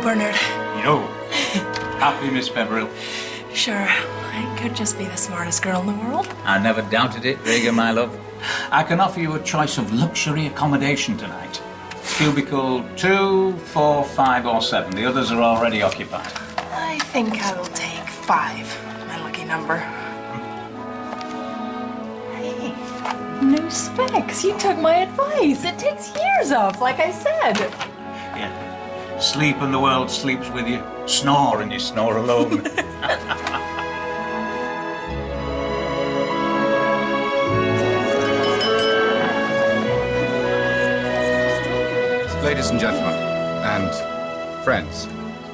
Bernard. Yo. Happy, Miss Pepperell. Sure, I could just be the smartest girl in the world. I never doubted it, Regan, my love. I can offer you a choice of luxury accommodation tonight. Cubicle 2, 4, 5, or 7. The others are already occupied. I think I will take 5. My lucky number. Hey, new specs. You took my advice. It takes years off, like I said. Yeah. Sleep and the world sleeps with you. Snore and you snore alone. Ladies and gentlemen, and friends,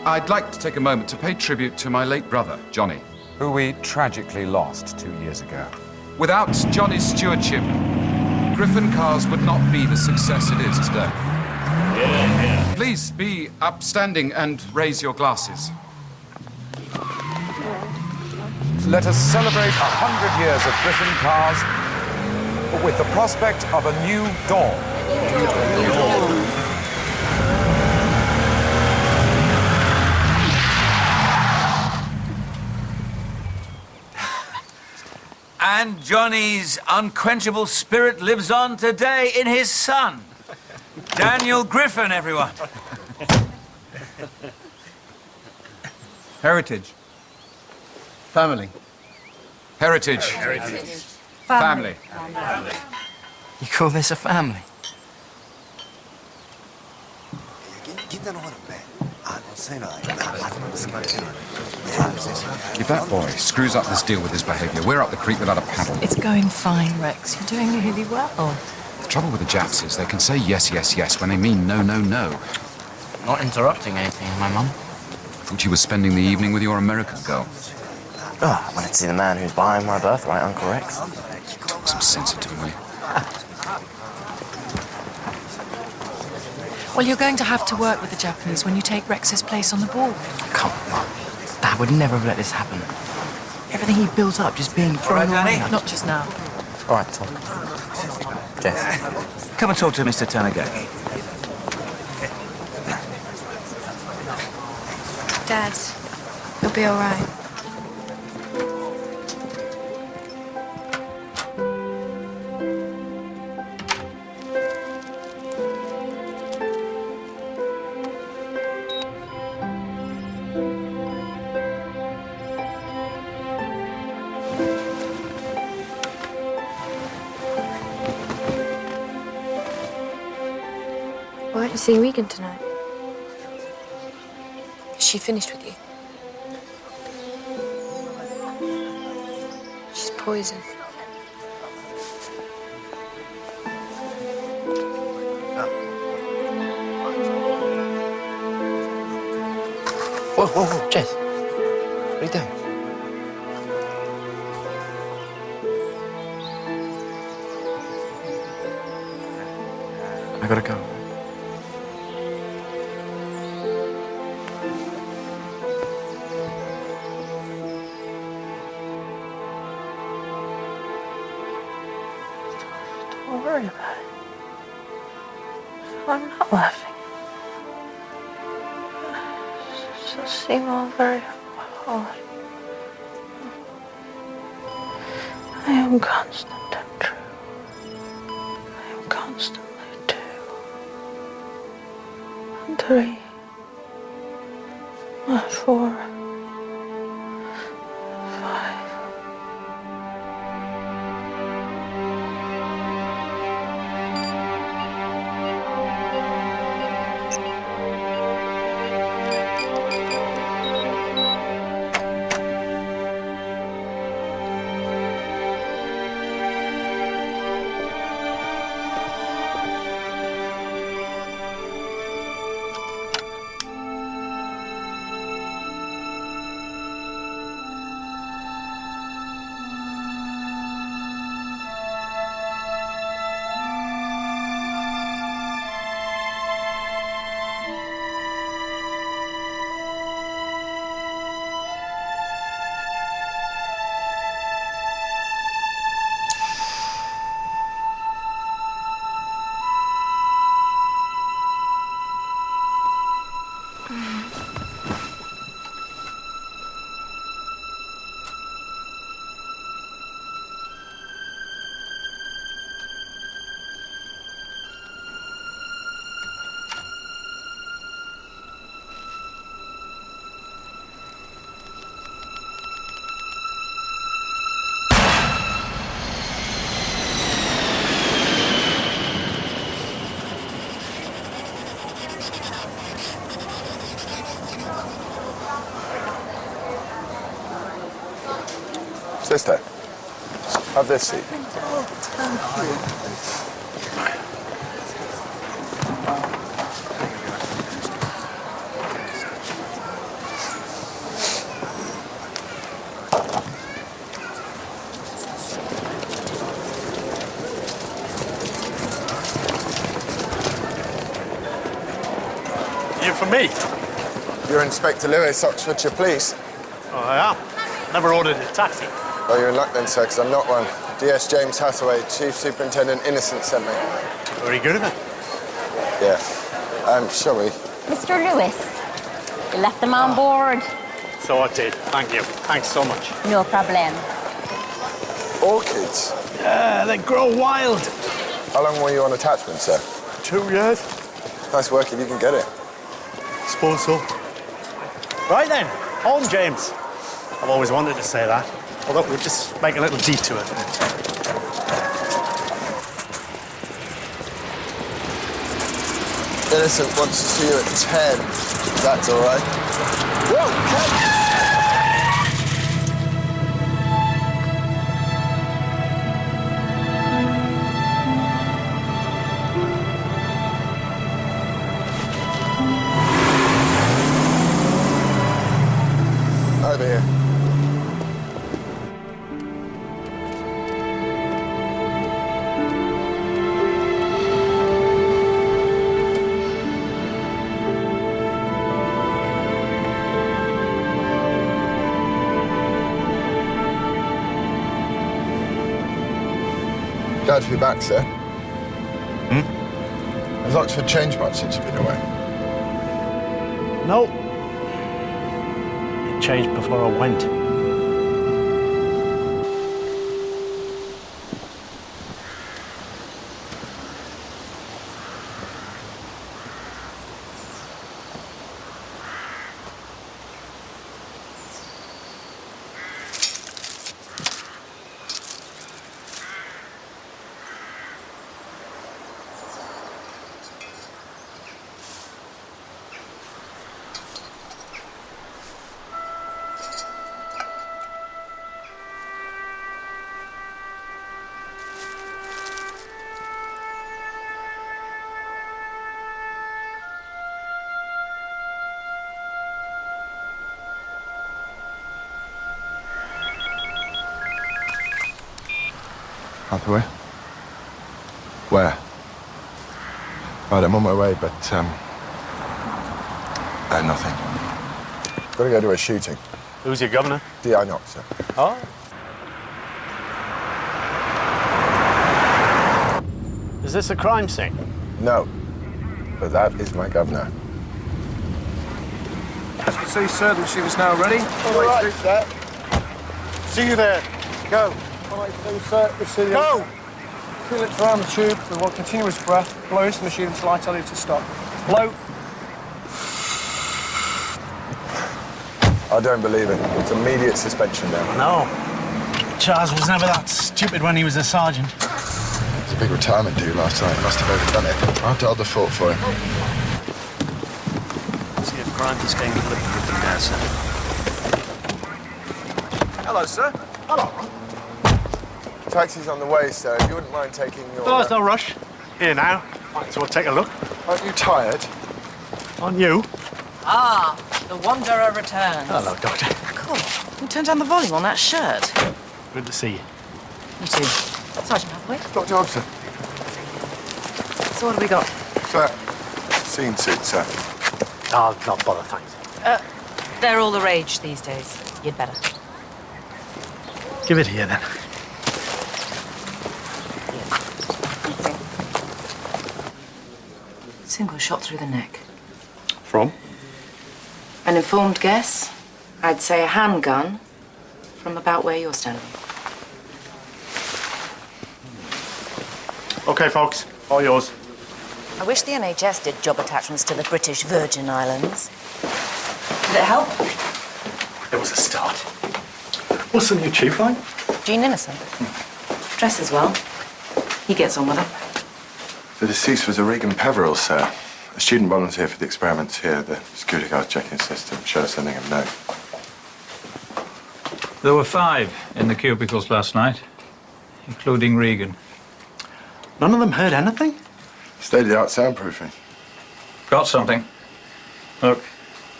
I'd like to take a moment to pay tribute to my late brother, Johnny, who we tragically lost 2 years ago. Without Johnny's stewardship, Griffin Cars would not be the success it is today. Please be upstanding and raise your glasses. Let us celebrate 100 years of Griffin Cars with the prospect of a new dawn. And Johnny's unquenchable spirit lives on today in his son, Daniel Griffin, everyone. Heritage. Family. Heritage. Family. You call this a family? If that boy screws up this deal with his behavior, we're up the creek without a paddle. It's going fine, Rex. You're doing really well. The trouble with the Japs is they can say yes, yes, yes when they mean no, no, no. Not interrupting anything, my mum. Thought you were spending the evening with your American girl. Oh, I wanted to see the man who's behind my birthright, Uncle Rex. Talk some sense into him, will you? Well, you're going to have to work with the Japanese when you take Rex's place on the board. Come on. Dad would never have let this happen. Everything he built up just being thrown away. Not just now. All right, Tom. Jess. Come and talk to Mr. Tanigaki. Dad, you'll be all right. Why aren't you seeing Regan tonight? Is she finished with you? She's poisoned. Whoa, whoa, whoa, Jess. What are you doing? I gotta go. Don't worry about it. I'm not laughing. It just seems all very odd. I am constant and true. I am constantly 2 and 3 and 4, 5. Sister, have this seat. You for me? You're Inspector Lewis, Oxfordshire Police. Oh, I am. Never ordered a taxi. Oh, you're in luck then, sir, because I'm not one. DS James Hathaway, Chief Superintendent Innocent sent me. Very good of it. Yeah. Shall we? Mr. Lewis, you left them on board. So I did. Thank you. Thanks so much. No problem. Orchids? Yeah, they grow wild. How long were you on attachment, sir? 2 years. Nice work if you can get it. Suppose so. Right then, home, James. I've always wanted to say that. Although we'll just make a little detour. Innocent wants to see you at 10. That's all right. Whoa, over here. Glad to be back, sir. Has Oxford changed much since you've been away? No. It changed before I went. Hathaway? Where? Right, I'm on my way, but, nothing. Gotta go to a shooting. Who's your governor? D.I. Knox, sir. Oh. Is this a crime scene? No, but that is my governor. As you can see, sir, the machine is now ready. All right, sir. See you there. Go. All right, sir. Go! 2 lips around the tube with one continuous breath. Blow into the machine until I tell you to stop. Blow. I don't believe it. It's immediate suspension now. No. Charles was never that stupid when he was a sergeant. It was a big retirement due last night. Must have overdone it. I'll have to hold the fort for him. See if crime is going to look good now, sir. Hello, sir. Hello. Taxi's on the way, sir. If you wouldn't mind taking your... Oh, there's no rush. Here now. Might as well take a look. Aren't you tired? On you. Ah, the Wanderer returns. Hello, Doctor. Cool. You turned down the volume on that shirt. Good to see you. You too. Sergeant Hathaway. Dr. Hobson. So what have we got? Sir. Scene suit, sir. I'll not bother, thanks. They're all the rage these days. You'd better. Give it here, then. Single shot through the neck. From? An informed guess? I'd say a handgun from about where you're standing. OK, folks. All yours. I wish the NHS did job attachments to the British Virgin Islands. Did it help? It was a start. What's the new chief like? Gene Innocent. Dresses well. He gets on with it. The deceased was a Regan Peveril, sir. A student volunteer for the experiments here. The security guards checking the system. Show sending him a note. There were 5 in the cubicles last night, including Regan. None of them heard anything? State-of-the-art soundproofing. Got something. Look,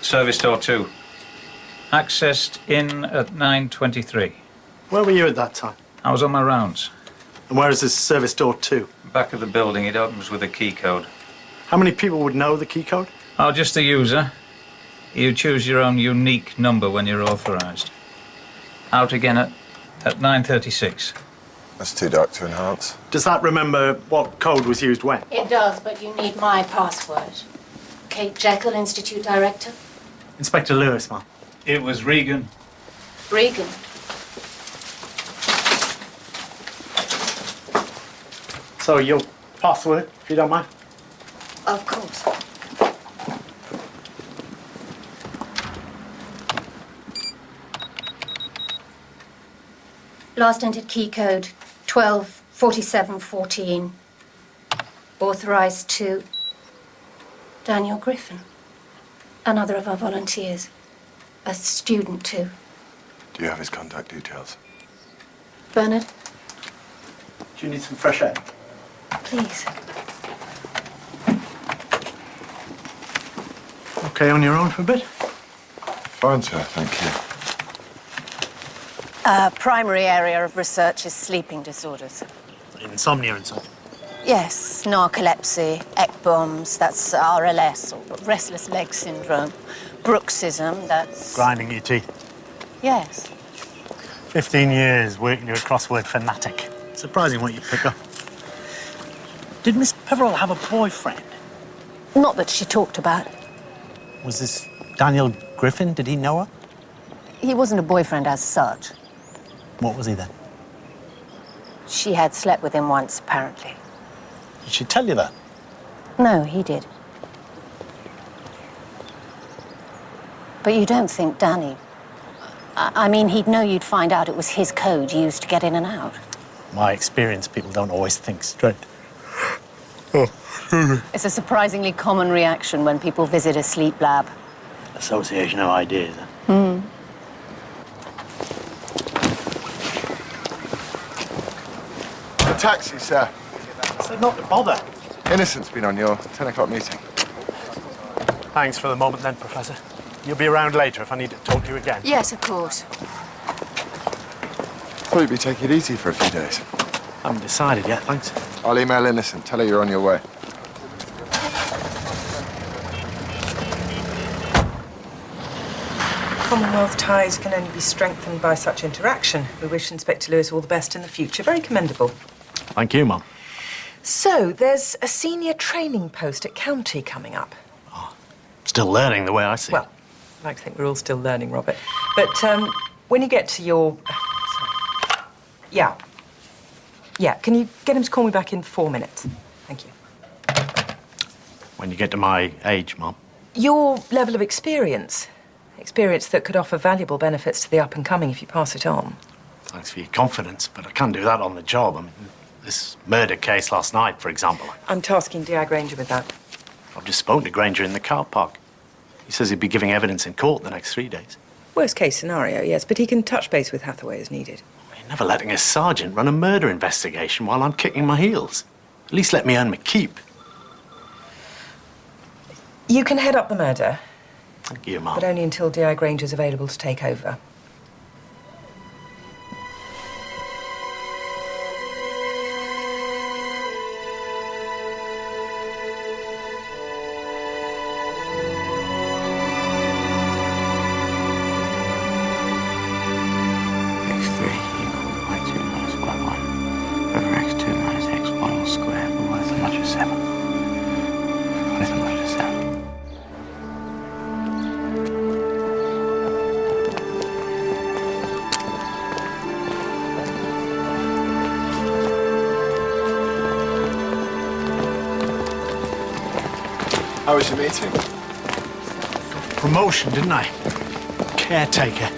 service door 2. Accessed in at 9:23. Where were you at that time? I was on my rounds. And where is this service door 2? Back of the building, it opens with a key code. How many people would know the key code? Oh, just the user. You choose your own unique number when you're authorized. Out again at 9:36. That's too dark to enhance. Does that remember what code was used when? It does, but you need my password. Kate Jekyll, Institute Director. Inspector Lewis, ma'am. It was Regan. Regan. So your password, if you don't mind? Of course. Last entered key code 124714. Authorized to Daniel Griffin, another of our volunteers. A student, too. Do you have his contact details? Bernard, Do you need some fresh air? please. Okay, on your own for a bit? Fine, sir, thank you. Primary area of research is sleeping disorders. Insomnia and so on. Yes, narcolepsy, ECBOMs, that's RLS, or restless leg syndrome. Bruxism, that's... Grinding your teeth. Yes. 15 years working you a crossword fanatic. Surprising what you pick up. Did Miss Peverell have a boyfriend? Not that she talked about. Was this Daniel Griffin? Did he know her? He wasn't a boyfriend as such. What was he then? She had slept with him once, apparently. Did she tell you that? No, he did. But you don't think Danny... I mean, he'd know you'd find out it was his code used to get in and out. My experience, people don't always think straight. It's a surprisingly common reaction when people visit a sleep lab. Association of ideas. A taxi, sir. Said not to bother. Innocent's been on your 10 o'clock meeting. Thanks for the moment then, Professor. You'll be around later if I need to talk to you again. Yes, of course. Thought you'd be taking it easy for a few days. Haven't decided yet, thanks. I'll email Innocent. Tell her you're on your way. Commonwealth ties can only be strengthened by such interaction. We wish Inspector Lewis all the best in the future. Very commendable. Thank you, Mum. So, there's a senior training post at County coming up. Still learning the way I see Well, I like to think we're all still learning, Robert. But when you get to your... sorry. Yeah. Yeah, can you get him to call me back in 4 minutes? Thank you. When you get to my age, Mum. Your level of experience. Experience that could offer valuable benefits to the up-and-coming if you pass it on. Thanks for your confidence, but I can't do that on the job. I mean, this murder case last night, for example. I'm tasking D.I. Granger with that. I've just spoken to Granger in the car park. He says he'd be giving evidence in court the next 3 days. Worst case scenario, yes, but he can touch base with Hathaway as needed. You're never letting a sergeant run a murder investigation while I'm kicking my heels. At least let me earn my keep. You can head up the murder, Thank you, Mum. but only until D.I. Granger's available to take over. How was your meeting? Promotion, didn't I? Caretaker.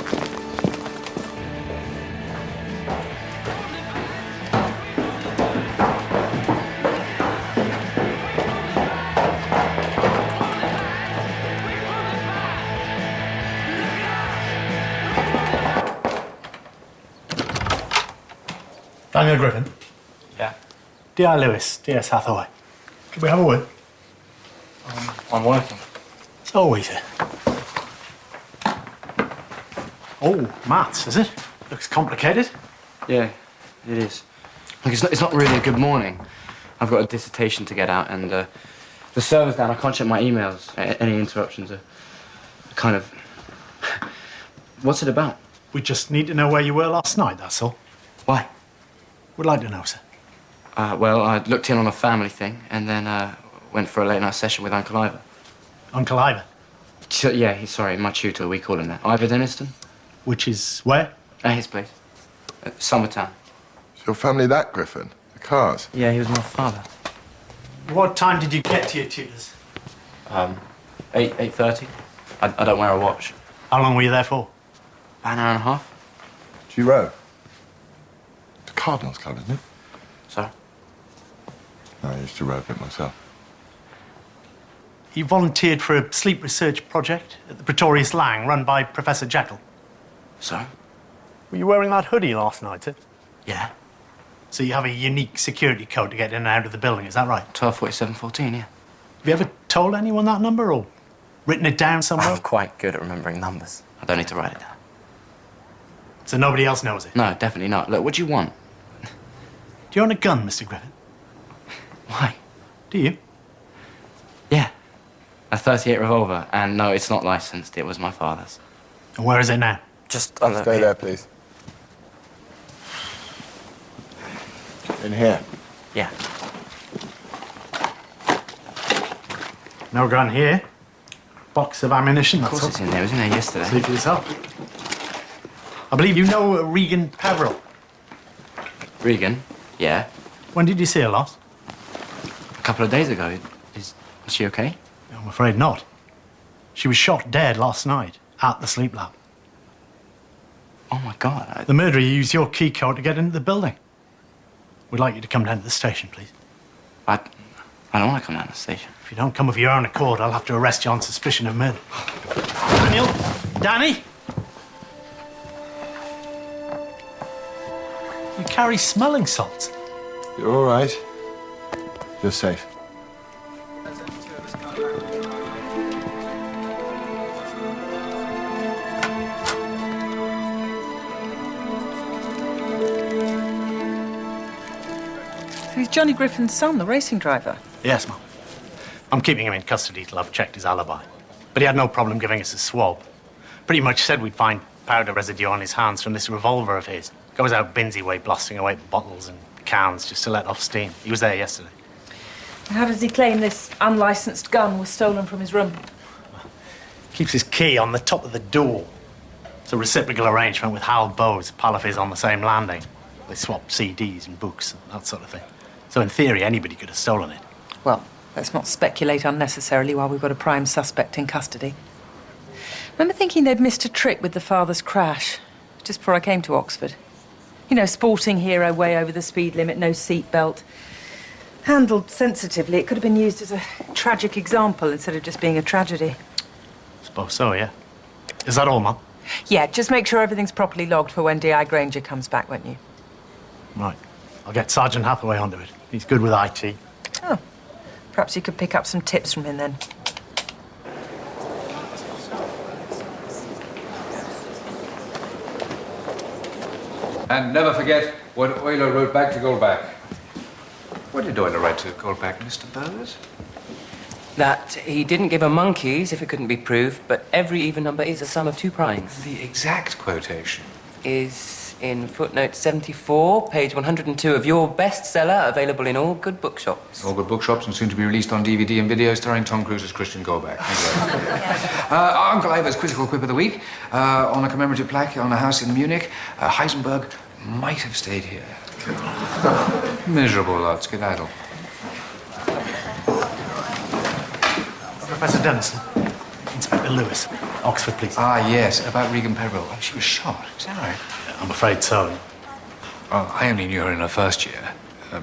Daniel Griffin. Yeah? D.I. Lewis, D.S. Hathaway. Can we have a word? I'm working. So easy. Oh, maths, is it? Looks complicated. Yeah, it is. Look, it's not really a good morning. I've got a dissertation to get out, and the server's down. I can't check my emails. Any interruptions are kind of... What's it about? We just need to know where you were last night, that's all. Why? We'd like to know, sir. Well, I looked in on a family thing, and then went for a late-night session with Uncle Ivor. Uncle Ivor? Yeah, he's my tutor. We call him that. Ivor Denniston. Which is where? At his place. Summertown. Is your family that, Griffin? The Cars? Yeah, he was my father. What time did you get to your tutors? 8:30. I don't wear a watch. How long were you there for? About an hour and a half. Do you row? The Cardinals Club, isn't it? Sorry? No, I used to row a bit myself. You volunteered for a sleep research project at the Pretorius Lang, run by Professor Jekyll. Sorry? Were you wearing that hoodie last night, sir? Yeah. So you have a unique security code to get in and out of the building, is that right? 124714, yeah. Have you ever told anyone that number or written it down somewhere? I'm quite good at remembering numbers. I don't need to write it down. So nobody else knows it? No, definitely not. Look, what do you want? Do you own a gun, Mr. Griffin? Why? Do you? Yeah. A 38 revolver, and no, it's not licensed. It was my father's. And where is it now? Just on the... Stay there, please. In here. Yeah. No gun here. Box of ammunition, Of that's course it's in there. It was in there yesterday. See for yourself. I believe you know Regan Peveril. Regan? Yeah. When did you see her last? A couple of days ago. Is she okay? I'm afraid not. She was shot dead last night at the sleep lab. Oh, my God. The murderer used your key code to get into the building. We'd like you to come down to the station, please. I don't want to come down to the station. If you don't come of your own accord, I'll have to arrest you on suspicion of murder. Daniel? Danny? You carry smelling salts. You're all right. You're safe. So he's Johnny Griffin's son, the racing driver? Yes, Mum. I'm keeping him in custody till I've checked his alibi. But he had no problem giving us a swab. Pretty much said we'd find powder residue on his hands from this revolver of his. Goes out Binsey way blasting away bottles and cans just to let off steam. He was there yesterday. How does he claim this unlicensed gun was stolen from his room? Keeps his key on the top of the door. It's a reciprocal arrangement with Hal Bowes, pal of his on the same landing. They swap CDs and books and that sort of thing. So in theory, anybody could have stolen it. Well, let's not speculate unnecessarily while we've got a prime suspect in custody. Remember thinking they'd missed a trick with the father's crash, just before I came to Oxford? You know, sporting hero way over the speed limit, no seatbelt. Handled sensitively, it could have been used as a tragic example instead of just being a tragedy. Suppose so, yeah. Is that all, Mum? Yeah, just make sure everything's properly logged for when D.I. Granger comes back, won't you? Right. I'll get Sergeant Hathaway onto it. He's good with IT. Oh, perhaps you could pick up some tips from him then. And never forget what Euler wrote back to Goldbach. What did Euler write to Goldbach, Mr. Bowes? That he didn't give a monkeys if it couldn't be proved, but every even number is a sum of two primes. The exact quotation is in footnote 74, page 102 of your bestseller, available in all good bookshops. All good bookshops and soon to be released on DVD and video starring Tom Cruise as Christian Goldbach. Thank you very much. Uncle Ivor's Quizzical Quip of the Week on a commemorative plaque on a house in Munich. Heisenberg might have stayed here. Miserable lot, skedaddle. Professor Dennison. Inspector Lewis. Oxford, please. Ah, yes, about Regan Peveril. Oh, she was shot. Is that right? I'm afraid so. Oh, I only knew her in her first year.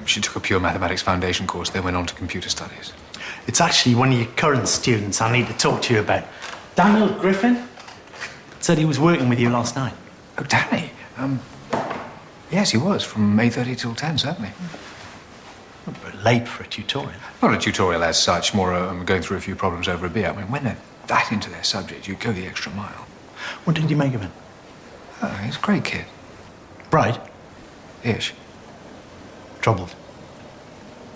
She took a pure mathematics foundation course, then went on to computer studies. It's actually one of your current students I need to talk to you about. Daniel Griffin said he was working with you last night. Oh, Danny? Yes, he was, from 8:30 till 10, certainly. But late for a tutorial. Not a tutorial as such, more going through a few problems over a beer. I mean, when they're that into their subject, you go the extra mile. What did you make of him? Oh, he's a great kid. Bright? Ish. Troubled?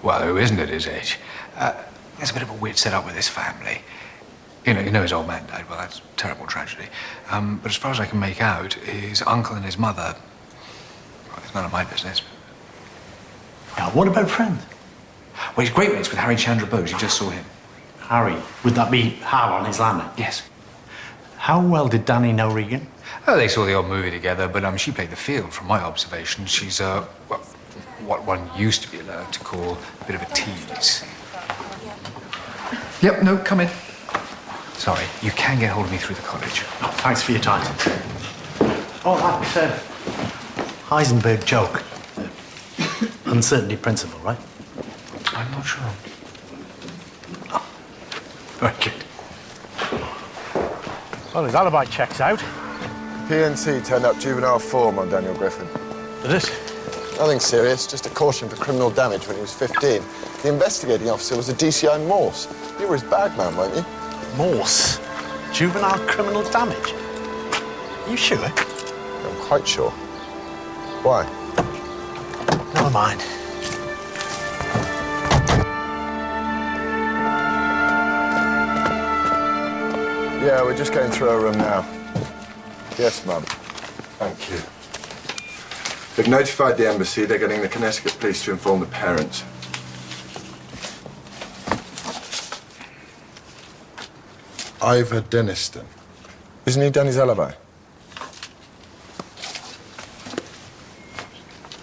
Well, who isn't at his age? There's a bit of a weird setup with his family. You know his old man died. Well, that's a terrible tragedy. But as far as I can make out, his uncle and his mother... Well, it's none of my business. Yeah, what about friends? Well, he's great mates with Harry Chandra Bose. You just saw him. Harry? Would that be Hal on his landing? Yes. How well did Danny know Regan? Oh, they saw the old movie together, but she played the field, from my observation. She's, well, what one used to be allowed to call a bit of a tease. Yep, no, come in. Sorry, you can get hold of me through the college. Oh, thanks for your time. Oh, that Heisenberg joke. Uncertainty principle, right? I'm not sure. Oh, very good. Well, his alibi checks out. PNC turned up juvenile form on Daniel Griffin. Did it? Nothing serious, just a caution for criminal damage when he was 15. The investigating officer was a DCI Morse. You were his bagman, weren't you? Morse? Juvenile criminal damage? You sure? I'm quite sure. Why? Never mind. Yeah, we're just going through our room now. Yes, Mum. Thank you. They've notified the embassy. They're getting the Connecticut police to inform the parents. Ivor Denniston. Isn't he Danny's alibi?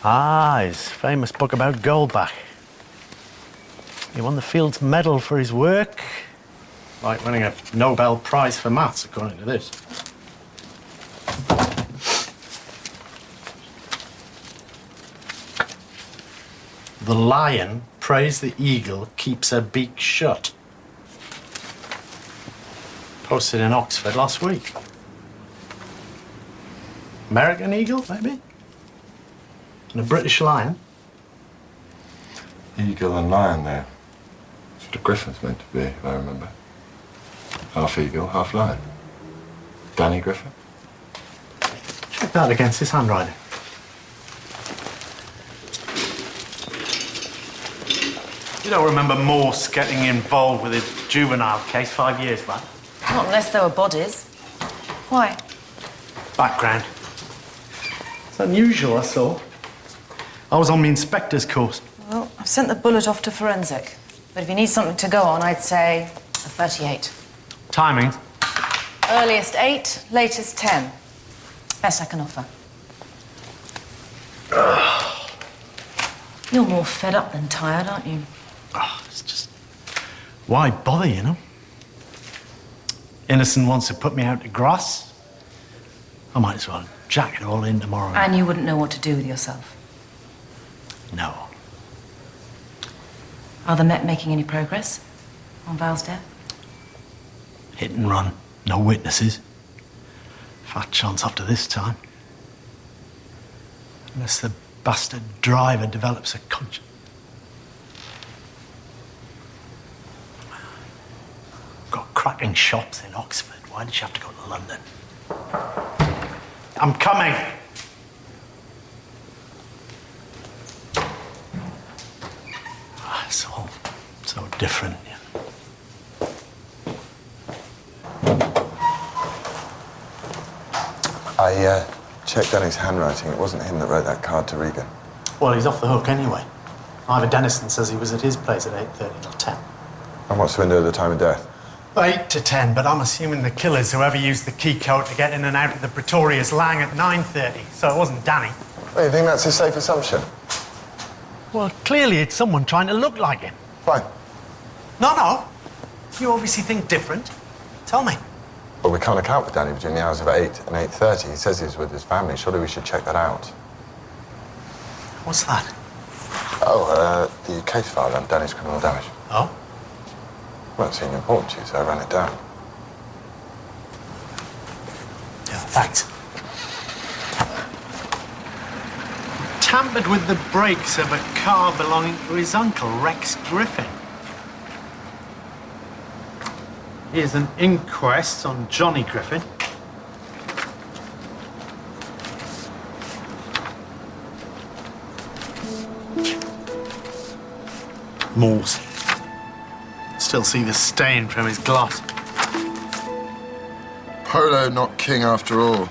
Ah, his famous book about Goldbach. He won the Fields Medal for his work. Like winning a Nobel Prize for maths, according to this. The lion prays the eagle keeps her beak shut. Posted in Oxford last week. American eagle, maybe? And a British lion? Eagle and lion there. That's what a griffin's meant to be, if I remember. Half eagle, half lion. Danny Griffin? Check that against his handwriting. You don't remember Morse getting involved with a juvenile case 5 years back? Not unless there were bodies. Why? Background. It's unusual, that's all. I was on the inspector's course. Well, I've sent the bullet off to forensic. But if you need something to go on, I'd say a 38. Timing? Earliest 8, latest 10. Best I can offer. You're more fed up than tired, aren't you? Oh, it's just... Why bother, you know? Innocent wants to put me out to grass. I might as well jack it all in tomorrow. And you wouldn't know what to do with yourself. No. Are the Met making any progress on Val's death? Hit and run. No witnesses. Fat chance after this time. Unless the bastard driver develops a conscience. Got cracking shops in Oxford. Why did you have to go to London? I'm coming. It's all so different. Yeah. I checked Danny's handwriting. It wasn't him that wrote that card to Regan. Well, he's off the hook anyway. Ivor Denniston says he was at his place at 8:30 till 10. And what's the window of the time of death? 8 to 10, but I'm assuming the killers, whoever used the key code to get in and out of the Pretorius Lang at 9:30, so it wasn't Danny. Well, you think that's a safe assumption? Well, clearly it's someone trying to look like him. Fine. No. You obviously think different. Tell me. Well, we can't account for Danny between the hours of 8 and 8:30. He says he's with his family. Surely we should check that out. What's that? Oh, the case file on Danny's criminal damage. Oh? Well, it seemed important to you, so I ran it down. Yeah, thanks. tampered with the brakes of a car belonging to his uncle, Rex Griffin. Here's an inquest on Johnny Griffin. Morse. Still see the stain from his gloss. Polo, not king after all.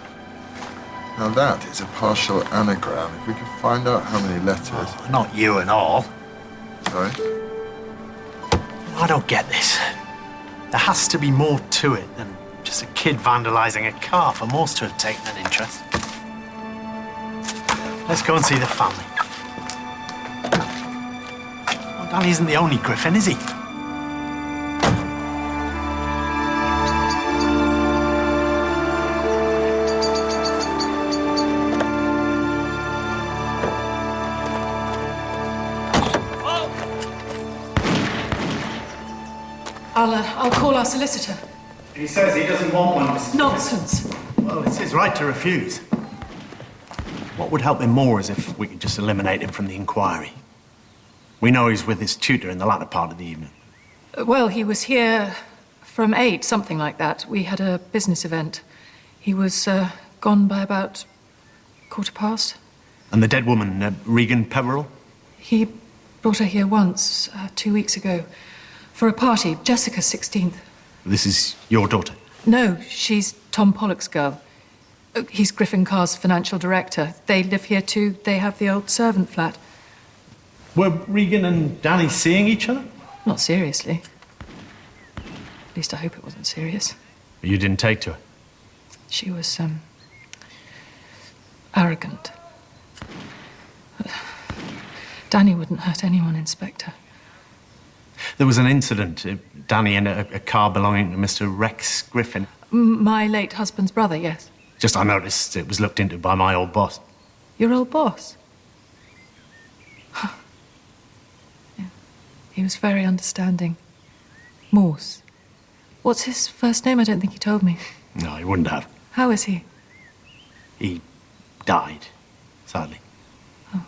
Now that is a partial anagram. If we could find out how many letters. Oh, not you and all. Sorry? I don't get this. There has to be more to it than just a kid vandalizing a car for Morse to have taken an interest. Let's go and see the family. Well, Danny isn't the only Griffin, is he? I'll call our solicitor. He says he doesn't want one, Mrs. Nonsense. Well, it's his right to refuse. What would help him more is if we could just eliminate him from the inquiry. We know he's with his tutor in the latter part of the evening. Well, he was here from 8, something like that. We had a business event. He was gone by about 15:15. And the dead woman, Regan Peveril? He brought her here once, 2 weeks ago, for a party, Jessica's 16th. This is your daughter? No, she's Tom Pollock's girl. He's Griffin Carr's financial director. They live here too. They have the old servant flat. Were Regan and Danny seeing each other? Not seriously. At least I hope it wasn't serious. You didn't take to her? She was, arrogant. Danny wouldn't hurt anyone, Inspector. There was an incident, Danny in a car belonging to Mr. Rex Griffin. My late husband's brother, yes. Just I noticed it was looked into by my old boss. Your old boss? Yeah. He was very understanding. Morse. What's his first name? I don't think he told me. No, he wouldn't have. How is he? He died, sadly. Oh.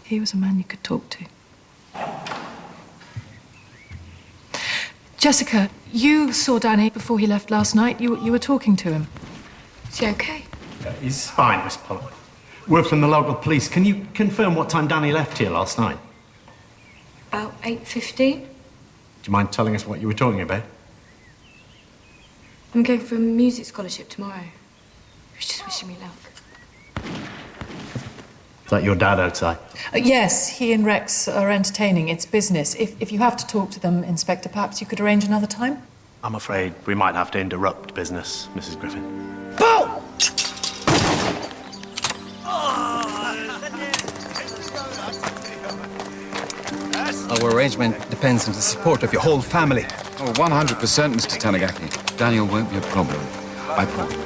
He was a man you could talk to. Jessica, you saw Danny before he left last night. You were talking to him. Is he okay? He's fine, Miss Pollock. We're from the local police. Can you confirm what time Danny left here last night? About 8:15. Do you mind telling us what you were talking about? I'm going for a music scholarship tomorrow. He was just wishing me luck. Is that your dad outside? Yes, he and Rex are entertaining. It's business. If you have to talk to them, Inspector, perhaps you could arrange another time? I'm afraid we might have to interrupt business, Mrs. Griffin. Bow! Our arrangement depends on the support of your whole family. Oh, 100%, Mr. Tanigaki. Daniel won't be a problem. I promise.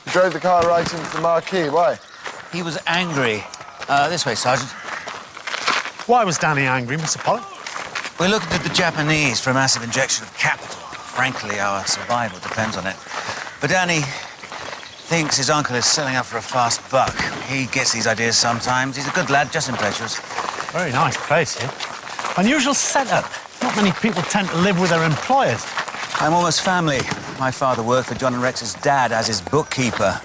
You drove the car right into the marquee. Why? He was angry. This way, Sergeant. Why was Danny angry, Mr. Pollock? We're looking at the Japanese for a massive injection of capital. Frankly, our survival depends on it. But Danny thinks his uncle is selling up for a fast buck. He gets these ideas sometimes. He's a good lad, just impetuous. Very nice place here. Unusual setup. Not many people tend to live with their employers. I'm almost family. My father worked for John and Rex's dad as his bookkeeper.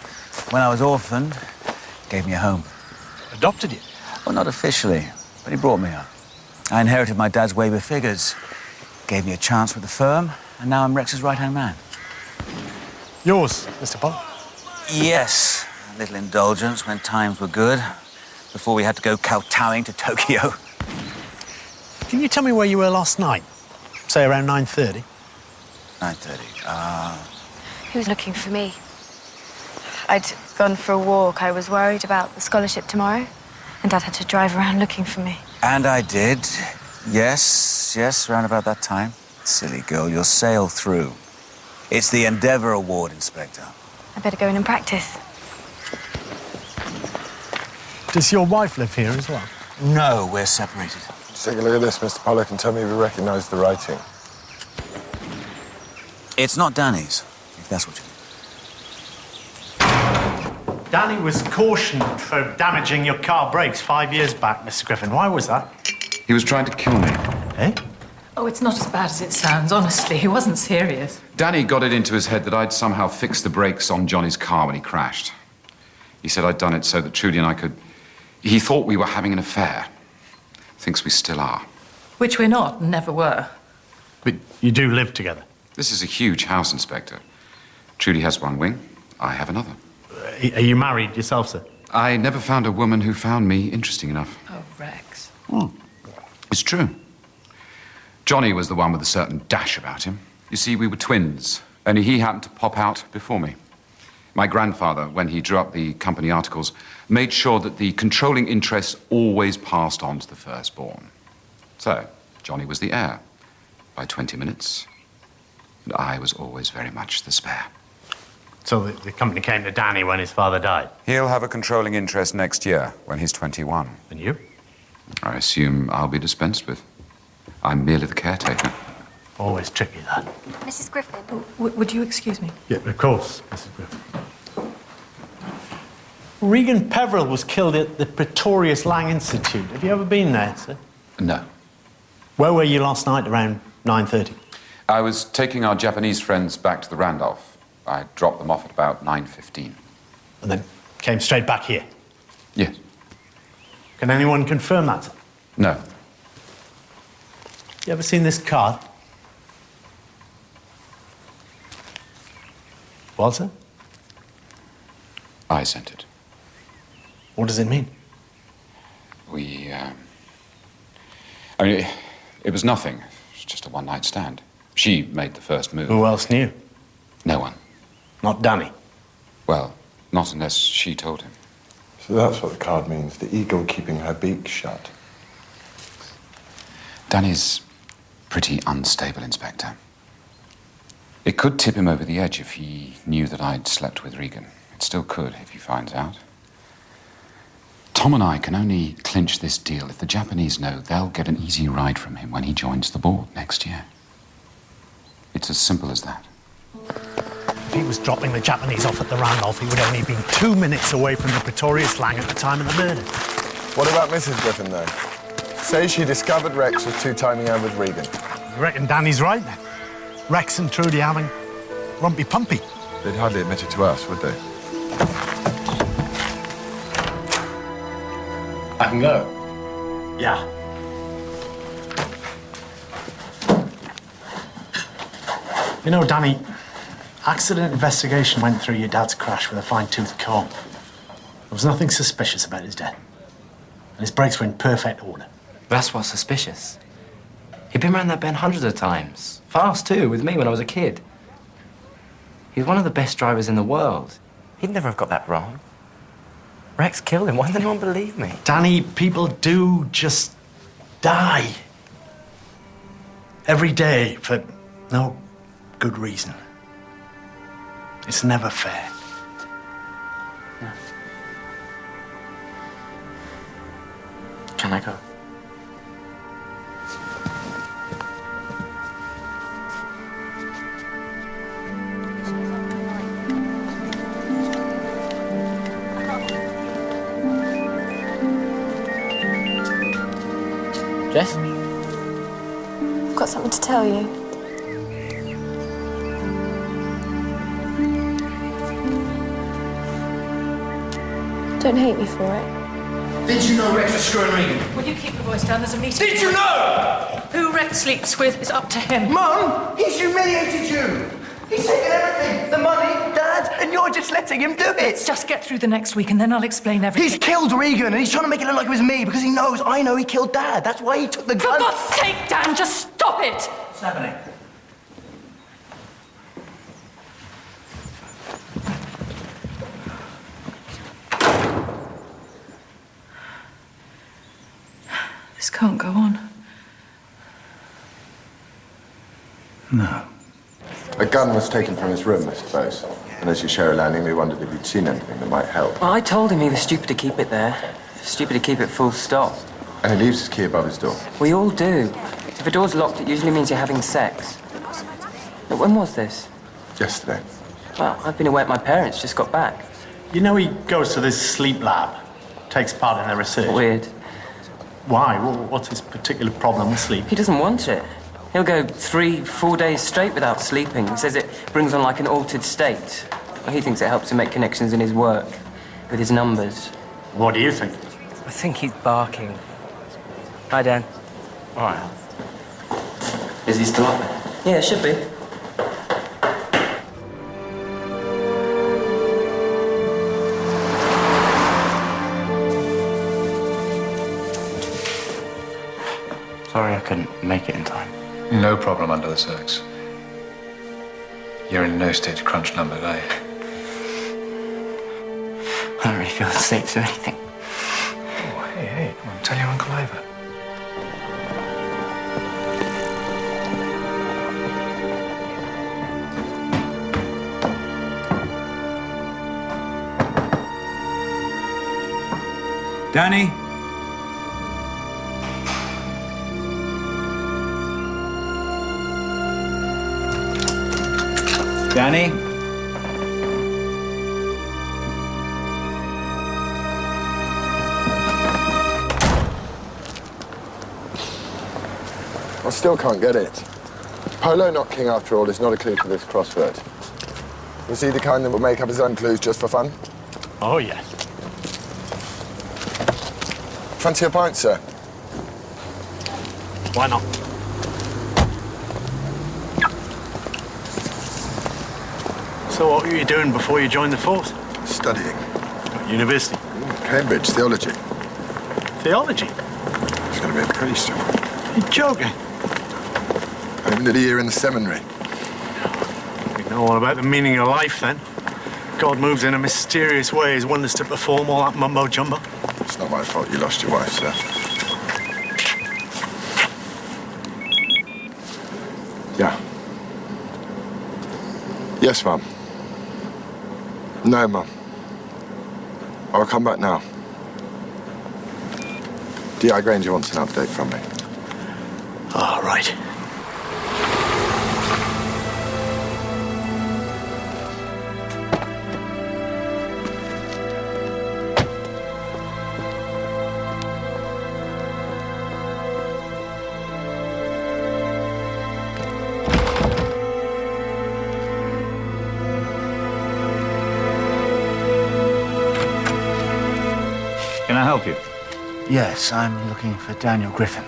When I was orphaned, he gave me a home. Adopted you? Well, not officially, but he brought me up. I inherited my dad's way with figures, gave me a chance with the firm, and now I'm Rex's right-hand man. Yours, Mr. Pollock? Yes, a little indulgence when times were good, before we had to go kowtowing to Tokyo. Can you tell me where you were last night? Say around 9:30? 9:30. He was looking for me. I'd gone for a walk. I was worried about the scholarship tomorrow, and Dad had to drive around looking for me. And I did. Yes, round about that time. Silly girl, you'll sail through. It's the Endeavour Award, Inspector. I better go in and practice. Does your wife live here as well? No, we're separated. Just take a look at this, Mr. Pollock, and tell me if you recognise the writing. It's not Danny's, if that's what you mean. Danny was cautioned for damaging your car brakes 5 years back, Mr. Griffin. Why was that? He was trying to kill me. Eh? Oh, it's not as bad as it sounds, honestly. He wasn't serious. Danny got it into his head that I'd somehow fixed the brakes on Johnny's car when he crashed. He said I'd done it so that Trudy and I could... He thought we were having an affair. Thinks we still are. Which we're not, and never were. But you do live together? This is a huge house, Inspector. Trudy has one wing, I have another. Are you married yourself, sir? I never found a woman who found me interesting enough. Oh, Rex. It's true. Johnny was the one with a certain dash about him. You see, we were twins, only he happened to pop out before me. My grandfather, when he drew up the company articles, made sure that the controlling interest always passed on to the firstborn. So, Johnny was the heir by 20 minutes, and I was always very much the spare. So the company came to Danny when his father died? He'll have a controlling interest next year, when he's 21. And you? I assume I'll be dispensed with. I'm merely the caretaker. Always tricky, that. Mrs. Griffin. Would you excuse me? Yeah, of course, Mrs. Griffin. Regan Peveril was killed at the Pretorius Lang Institute. Have you ever been there, sir? No. Where were you last night around 9:30? I was taking our Japanese friends back to the Randolph. I dropped them off at about 9:15. And then came straight back here? Yes. Can anyone confirm that, sir? No. You ever seen this card? What, sir? I sent it. What does it mean? I mean, it was nothing. It was just a one-night stand. She made the first move. Who else knew? No one. Not Danny? Well, not unless she told him. So that's what the card means, the eagle keeping her beak shut. Danny's pretty unstable, Inspector. It could tip him over the edge if he knew that I'd slept with Regan. It still could if he finds out. Tom and I can only clinch this deal if the Japanese know they'll get an easy ride from him when he joins the board next year. It's as simple as that. If he was dropping the Japanese off at the Randolph, he would only have been 2 minutes away from the Pretorius Lang at the time of the murder. What about Mrs. Griffin, though? Say she discovered Rex was two-timing her with Regan. You reckon Danny's right, then? Rex and Trudy having rumpy-pumpy. They'd hardly admit it to us, would they? I can go. Yeah. You know, Danny, accident investigation went through your dad's crash with a fine-tooth comb. There was nothing suspicious about his death. And his brakes were in perfect order. That's what's suspicious. He'd been around that bend hundreds of times. Fast, too, with me when I was a kid. He's one of the best drivers in the world. He'd never have got that wrong. Rex killed him. Why didn't anyone believe me? Danny, people do just die. Every day for no good reason. It's never fair. No. Can I go? Jess? I've got something to tell you. Don't hate me for it. Did you know Rex was screwing Regan? Will you keep your voice down? There's a meeting. Did you know? Who Rex sleeps with is up to him. Mum, he's humiliated you. He's taken everything. The money, Dad, and you're just letting him do it. Let's just get through the next week and then I'll explain everything. He's killed Regan and he's trying to make it look like it was me because he knows I know he killed Dad. That's why he took the gun. For God's sake, Dan, just stop it! What's happening? This can't go on. No. A gun was taken from his room, I suppose. And as you share a landing, we wondered if you'd seen anything that might help. Well, I told him he was stupid to keep it there. Stupid to keep it full stop. And he leaves his key above his door. We all do. If a door's locked, it usually means you're having sex. But when was this? Yesterday. Well, I've been away at my parents, just got back. You know he goes to this sleep lab, takes part in their research. Weird. Why? What's his particular problem with sleep? He doesn't want it. He'll go 3-4 days straight without sleeping. He says it brings on like an altered state. Well, he thinks it helps him make connections in his work, with his numbers. What do you think? I think he's barking. Hi, Dan. All right. Is he still up there? Yeah, it should be. Sorry I couldn't make it in time. No problem under the circs. You're in no state to crunch numbers, are you? I don't really feel the state to anything. Oh, hey, come on, tell your Uncle Ivor. Danny? Danny? I still can't get it. Polo not king after all is not a clue to this crossword. Was he the kind that would make up his own clues just for fun? Oh, yeah. Fancy a pint, sir? Why not? So what were you doing before you joined the force? Studying. At university? Cambridge, theology. Theology? He's going to be a priest. You're joking. I even did a year in the seminary. You know all about the meaning of life, then. God moves in a mysterious way. He's wanted us to perform all that mumbo-jumbo. It's not my fault you lost your wife, sir. Yeah. Yes, Mum. No, Mum. I'll come back now. D.I. Granger wants an update from me. All right. Can I help you? Yes, I'm looking for Daniel Griffin.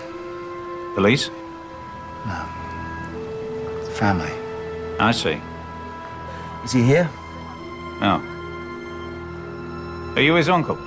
Police? No. Family. I see. Is he here? No. Are you his uncle?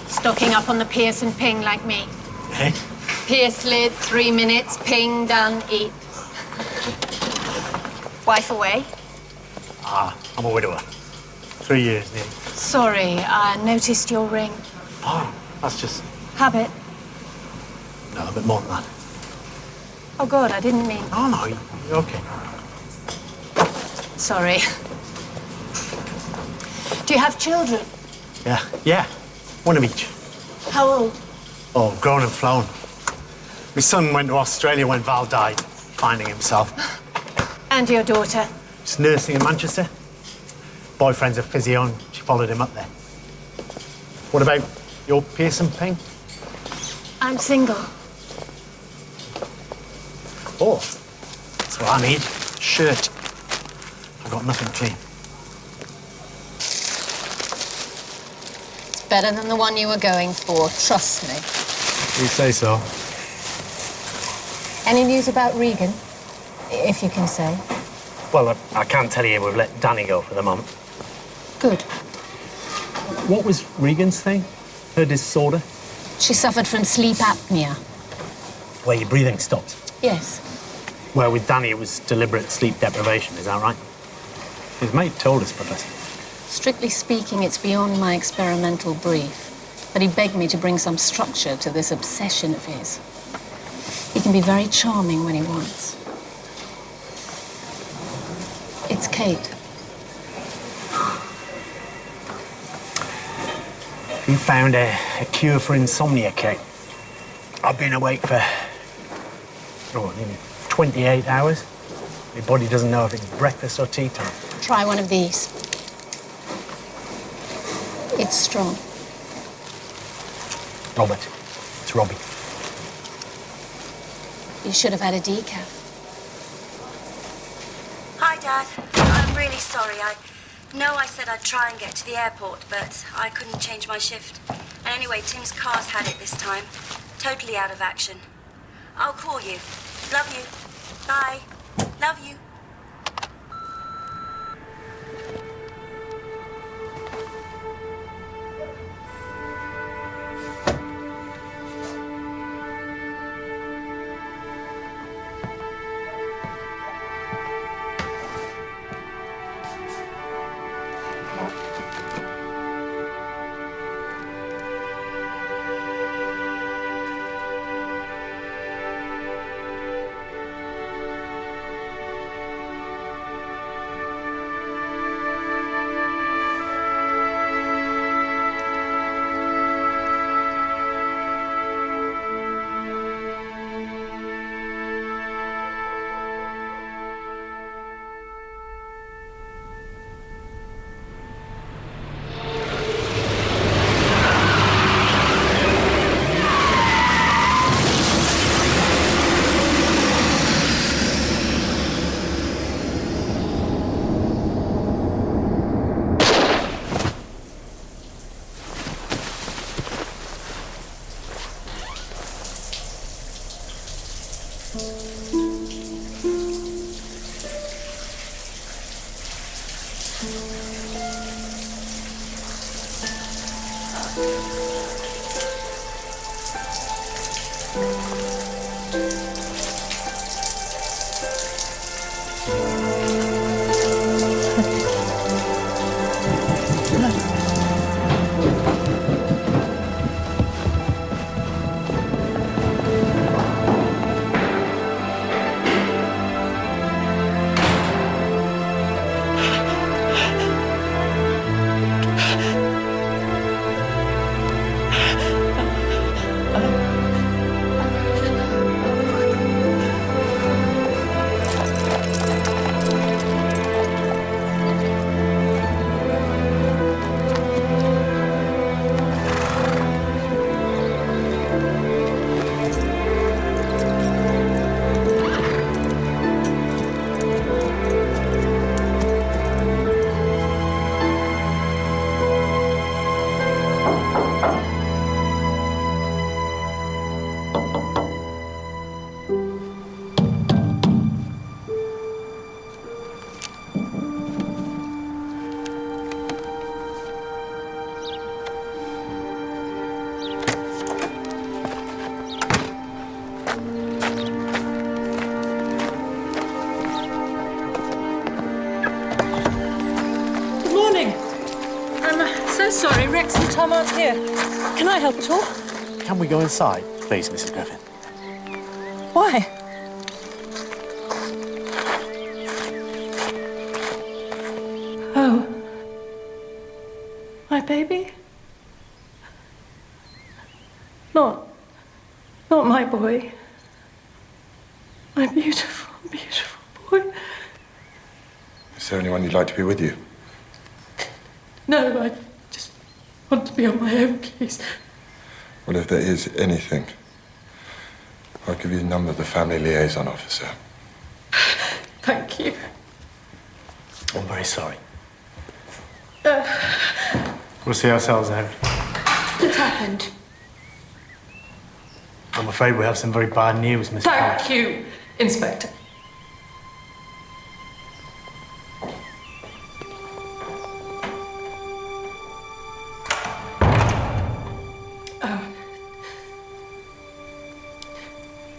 Stocking up on the Pierce and ping like me. Hey? Pierce lid, 3 minutes, ping, done, eat. Wife away? I'm a widower. 3 years nearly. Sorry, I noticed your ring. Oh, that's just... Habit. No, a bit more than that. Oh, God, I didn't mean... Oh, no, you're okay. Sorry. Do you have children? Yeah. One of each. How old? Oh, grown and flown. My son went to Australia when Val died, finding himself. And your daughter? She's nursing in Manchester. Boyfriend's a physio and she followed him up there. What about your Pierce and Ping? I'm single. Oh, that's what I need. Shirt. I've got nothing clean. Better than the one you were going for, trust me. You say so. Any news about Regan? If you can say. Well, I can't tell you we've let Danny go for the moment. Good. What was Regan's thing? Her disorder? She suffered from sleep apnea. Where your breathing stops. Yes. Well, with Danny, it was deliberate sleep deprivation, is that right? His mate told us, Professor. Strictly speaking, it's beyond my experimental brief. But he begged me to bring some structure to this obsession of his. He can be very charming when he wants. It's Kate. You found a cure for insomnia, Kate. I've been awake for, nearly 28 hours. My body doesn't know if it's breakfast or tea time. Try one of these. It's strong. Robert. It's Robbie. You should have had a decaf. Hi, Dad. I'm really sorry. I know I said I'd try and get to the airport, but I couldn't change my shift. And anyway, Tim's car's had it this time. Totally out of action. I'll call you. Love you. Bye. Love you. Sorry, Rex and Tom aren't here. Can I help at all? Can we go inside, please, Mrs. Griffin? Why? Oh. My baby? Not my boy. My beautiful, beautiful boy. Is there anyone you'd like to be with you? No, I just want to be on my own, please. Well, if there is anything, I'll give you the number of the family liaison officer. Thank you. I'm very sorry. We'll see ourselves out. What's happened? I'm afraid we have some very bad news, Miss Thank you, Inspector.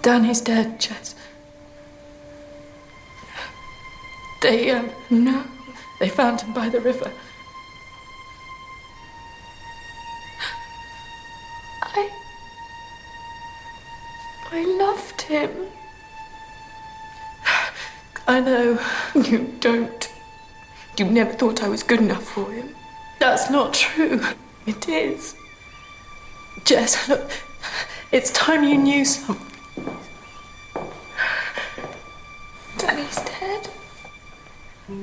Danny's dead, Jess. They found him by the river. I loved him. I know you don't. You never thought I was good enough for him. That's not true. It is. Jess, look, it's time you knew something. Danny's dead. Why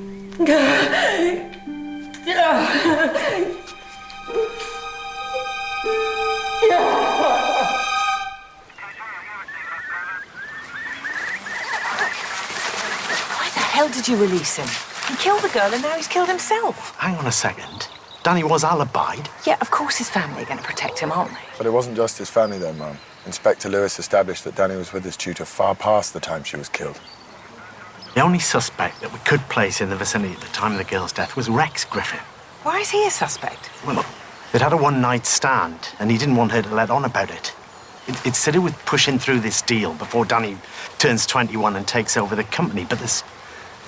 the hell did you release him? He killed the girl and now he's killed himself. Hang on a second. Danny was alibied. Yeah, of course his family are going to protect him, aren't they? But it wasn't just his family, though, Mum. Inspector Lewis established that Danny was with his tutor far past the time she was killed. The only suspect that we could place in the vicinity at the time of the girl's death was Rex Griffin. Why is he a suspect? Well, look, they'd had a one-night stand, and he didn't want her to let on about it. It's to do with pushing through this deal before Danny turns 21 and takes over the company, but there's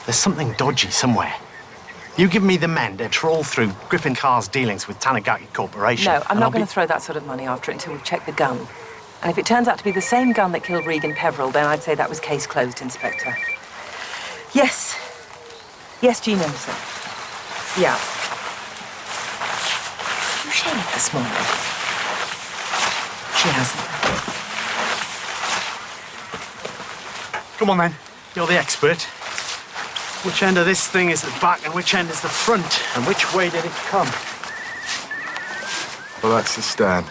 something dodgy somewhere. You give me the men to trawl through Griffin Carr's dealings with Tanigaki Corporation. No, I'm not going to throw that sort of money after it until we've checked the gun. And if it turns out to be the same gun that killed Regan Peveril, then I'd say that was case closed, Inspector. Yes. Yes, Jean Emerson. Yeah. You shaved this morning? She hasn't. Come on, then. You're the expert. Which end of this thing is the back and which end is the front? And which way did it come? Well, that's the stand.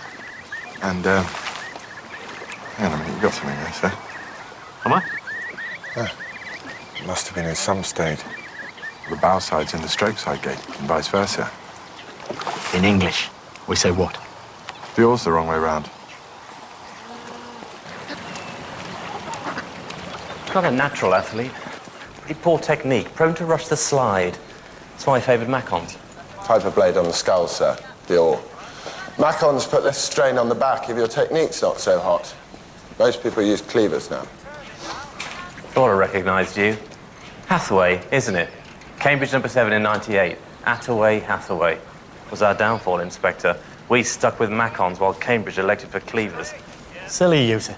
And, hang on a minute, you got something there, sir? Am I? Yeah. It must have been at some stage. The bow side's in the stroke side gate, and vice versa. In English, we say what? The oar's the wrong way round. Not a natural athlete. Pretty poor technique, prone to rush the slide. That's why I favoured Macons. Type of blade on the skull, sir. The oar. Macons put less strain on the back if your technique's not so hot. Most people use cleavers now. Thought I recognised you. Hathaway, isn't it? Cambridge number 7 in '98. Hathaway. Was our downfall, Inspector. We stuck with Macons while Cambridge elected for cleavers. Silly you, sir.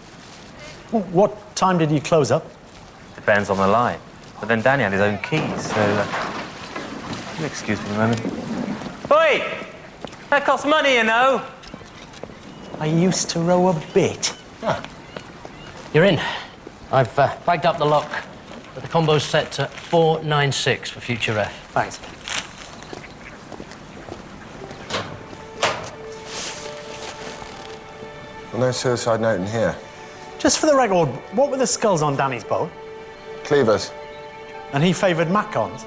What time did you close up? Depends on the line. But then Danny had his own keys, so... you excuse me a moment. Oi! That costs money, you know. I used to row a bit. You're in. I've bagged up the lock, but the combo's set to 496 for future ref. Thanks. Well, no suicide note in here. Just for the record, what were the skulls on Danny's boat? Cleavers. And he favoured Macons?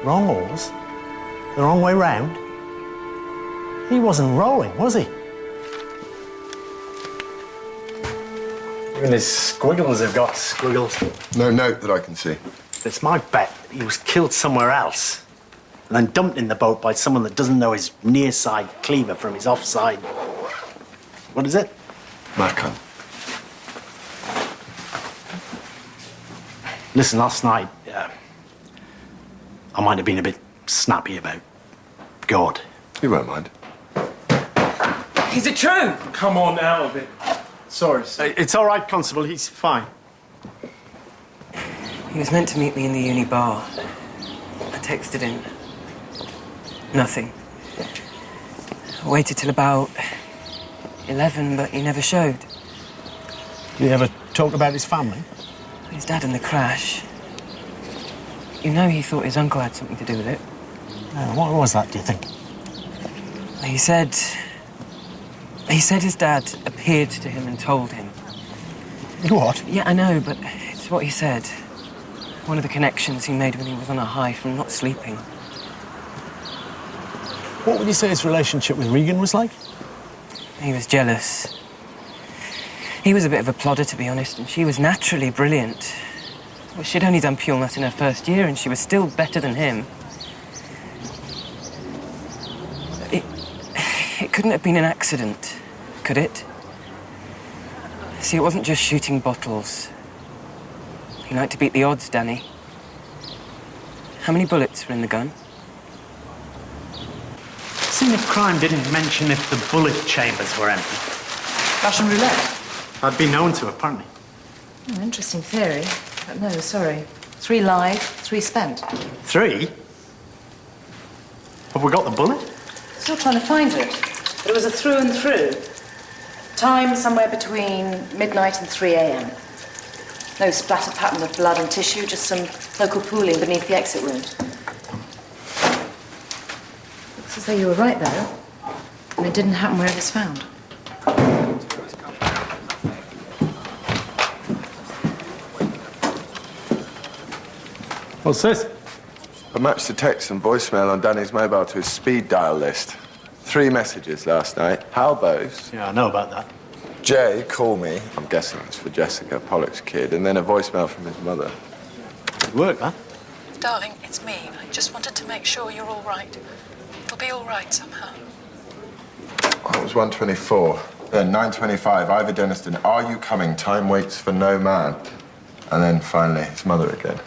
Wrong oars? The wrong way round? He wasn't rowing, was he? Even his squiggles have got squiggles. No note that I can see. It's my bet that he was killed somewhere else and then dumped in the boat by someone that doesn't know his near side cleaver from his offside. What is it? Macon. Listen, last night, I might have been a bit snappy about God. You won't mind. Is it true? Come on now a bit. Sorry, sir. It's all right, Constable. He's fine. He was meant to meet me in the uni bar. I texted him. Nothing. I waited till about 11, but he never showed. Did he ever talk about his family? His dad in the crash. You know he thought his uncle had something to do with it. What was that, do you think? He said his dad appeared to him and told him. What? Yeah, I know, but it's what he said. One of the connections he made when he was on a high from not sleeping. What would you say his relationship with Regan was like? He was jealous. He was a bit of a plodder, to be honest, and she was naturally brilliant. Well, she'd only done pure maths in her first year, and she was still better than him. It couldn't have been an accident, could it? See, it wasn't just shooting bottles. He liked to beat the odds, Danny. How many bullets were in the gun? Scene of crime didn't mention if the bullet chambers were empty. Russian roulette? I'd be known to, apparently. Interesting theory. But no, sorry. 3 live, 3 spent. 3? Have we got the bullet? Still trying to find it. But it was a through and through. Time somewhere between midnight and 3 a.m. No splatter pattern of blood and tissue, just some local pooling beneath the exit wound. Looks as though you were right, though. And it didn't happen where it was found. What's this? I matched the text and voicemail on Danny's mobile to his speed dial list. 3 messages last night. Hal Bose. Yeah, I know about that. Jay, call me. I'm guessing it's for Jessica, Pollock's kid. And then a voicemail from his mother. Good work, man. Darling, it's me. I just wanted to make sure you're all right. It'll be all right somehow. Oh, it was 1:24. Then 9:25. Ivor Denniston, are you coming? Time waits for no man. And then finally, his mother again.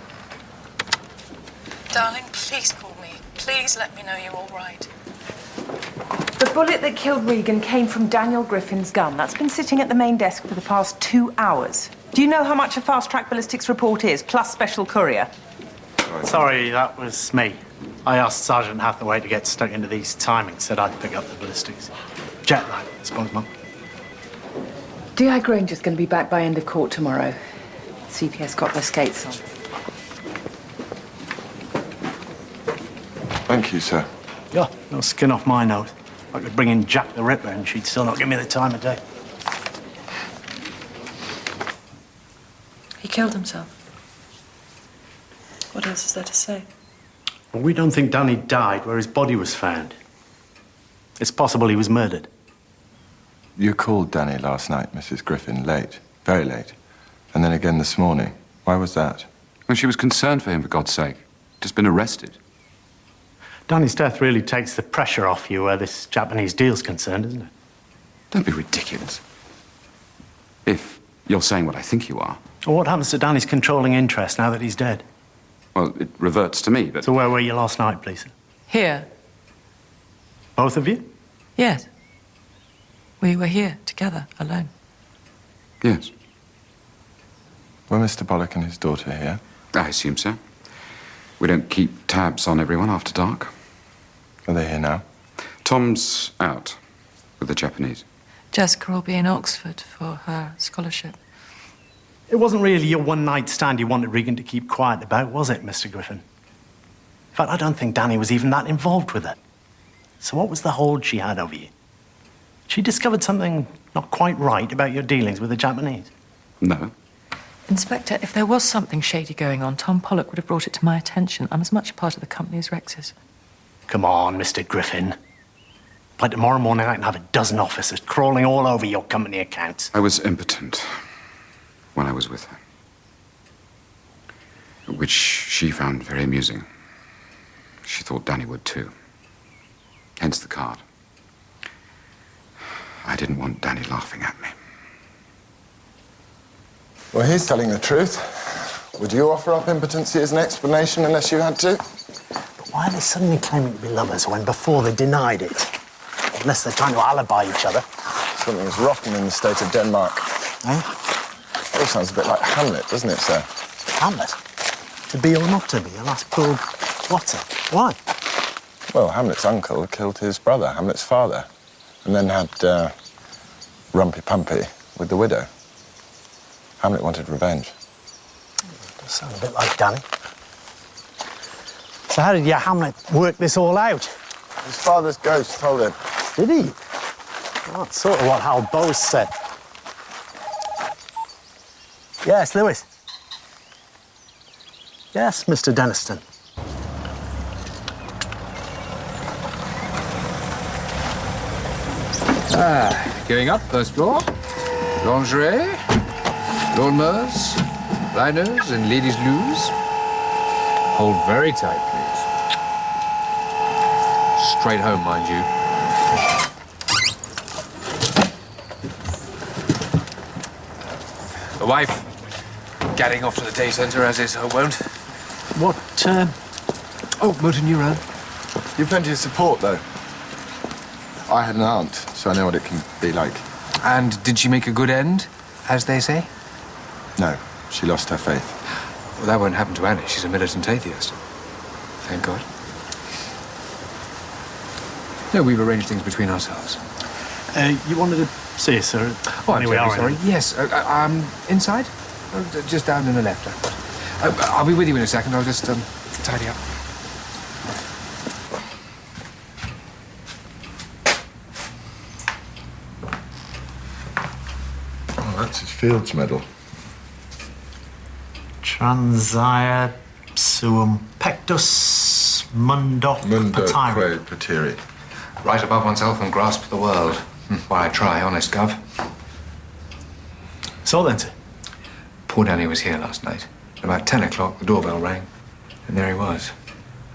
Darling, please call me. Please let me know you're all right. The bullet that killed Regan came from Daniel Griffin's gun. That's been sitting at the main desk for the past 2 hours. Do you know how much a fast-track ballistics report is, plus special courier? Sorry, that was me. I asked Sergeant Hathaway to get stuck into these timings, said I'd pick up the ballistics. Jet lag, I suppose, Mum. D.I. Granger's going to be back by end of court tomorrow. CPS got their skates on. Thank you, sir. Yeah, no skin off my nose. I could bring in Jack the Ripper and she'd still not give me the time of day. He killed himself. What else is there to say? Well, we don't think Danny died where his body was found. It's possible he was murdered. You called Danny last night, Mrs. Griffin, late. Very late. And then again this morning. Why was that? Well, she was concerned for him, for God's sake. Just been arrested. Danny's death really takes the pressure off you where this Japanese deal's concerned, isn't it? Don't be ridiculous. If you're saying what I think you are. Well, what happens to Danny's controlling interest now that he's dead? Well, it reverts to me, but... So where were you last night, please? Here. Both of you? Yes. We were here together, alone. Yes. Were Mr. Pollock and his daughter here? I assume so. We don't keep tabs on everyone after dark. Are they here now? Tom's out with the Japanese. Jessica will be in Oxford for her scholarship. It wasn't really your one-night stand you wanted Regan to keep quiet about, was it, Mr. Griffin? In fact, I don't think Danny was even that involved with it. So what was the hold she had over you? She discovered something not quite right about your dealings with the Japanese. No. Inspector, if there was something shady going on, Tom Pollock would have brought it to my attention. I'm as much a part of the company as Rex is. Come on, Mr. Griffin. By tomorrow morning, I can have a dozen officers crawling all over your company accounts. I was impotent when I was with her, which she found very amusing. She thought Danny would too. Hence the card. I didn't want Danny laughing at me. Well, he's telling the truth. Would you offer up impotency as an explanation unless you had to? But why are they suddenly claiming to be lovers when before they denied it? Unless they're trying to alibi each other. Something's rotten in the state of Denmark. Eh? It all sounds a bit like Hamlet, doesn't it, sir? Hamlet? To be or not to be, alas, poor Watson. Why? Well, Hamlet's uncle killed his brother, Hamlet's father, and then had rumpy-pumpy with the widow. Hamlet wanted revenge. Does sound a bit like Danny. So how did your Hamlet work this all out? His father's ghost told him. Did he? Well, that's sort of what Hal Bose said. Yes, Lewis. Yes, Mr. Denniston. Going up, first floor. Lingerie, lawnmowers, liners, and ladies' loos. Hold very tight, please. Straight home, mind you. The wife gadding off to the day centre, as is her wont. What, Oh, motor neuron. You've plenty of support, though. I had an aunt, so I know what it can be like. And did she make a good end, as they say? No, she lost her faith. Well, that won't happen to Annie. She's a militant atheist. Thank God. No, we've arranged things between ourselves. You wanted to see us, sir? Oh, I'm terribly sorry. Yes, inside? Just down in the left. I'll be with you in a second. I'll just tidy up. Oh, that's his Fields Medal. Transia suum pectus mundo patiri. Patiri. Rise above oneself and grasp the world. Why I try, honest Gov. So then, sir? Poor Danny was here last night. At about 10 o'clock, the doorbell rang, and there he was.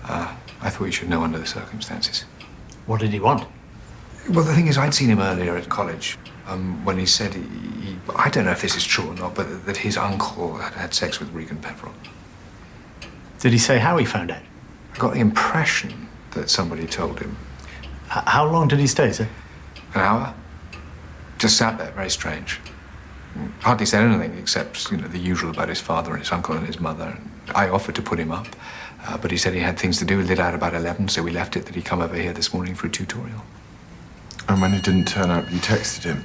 I thought you should know under the circumstances. What did he want? Well, the thing is, I'd seen him earlier at college when he said I don't know if this is true or not, but that his uncle had had sex with Regan Peveril. Did he say how he found out? I got the impression that somebody told him. How long did he stay, sir? An hour. Just sat there, very strange. Hardly said anything except, the usual about his father and his uncle and his mother. I offered to put him up, but he said he had things to do. He lit out about 11, so we left it that he'd come over here this morning for a tutorial. And when he didn't turn up, you texted him.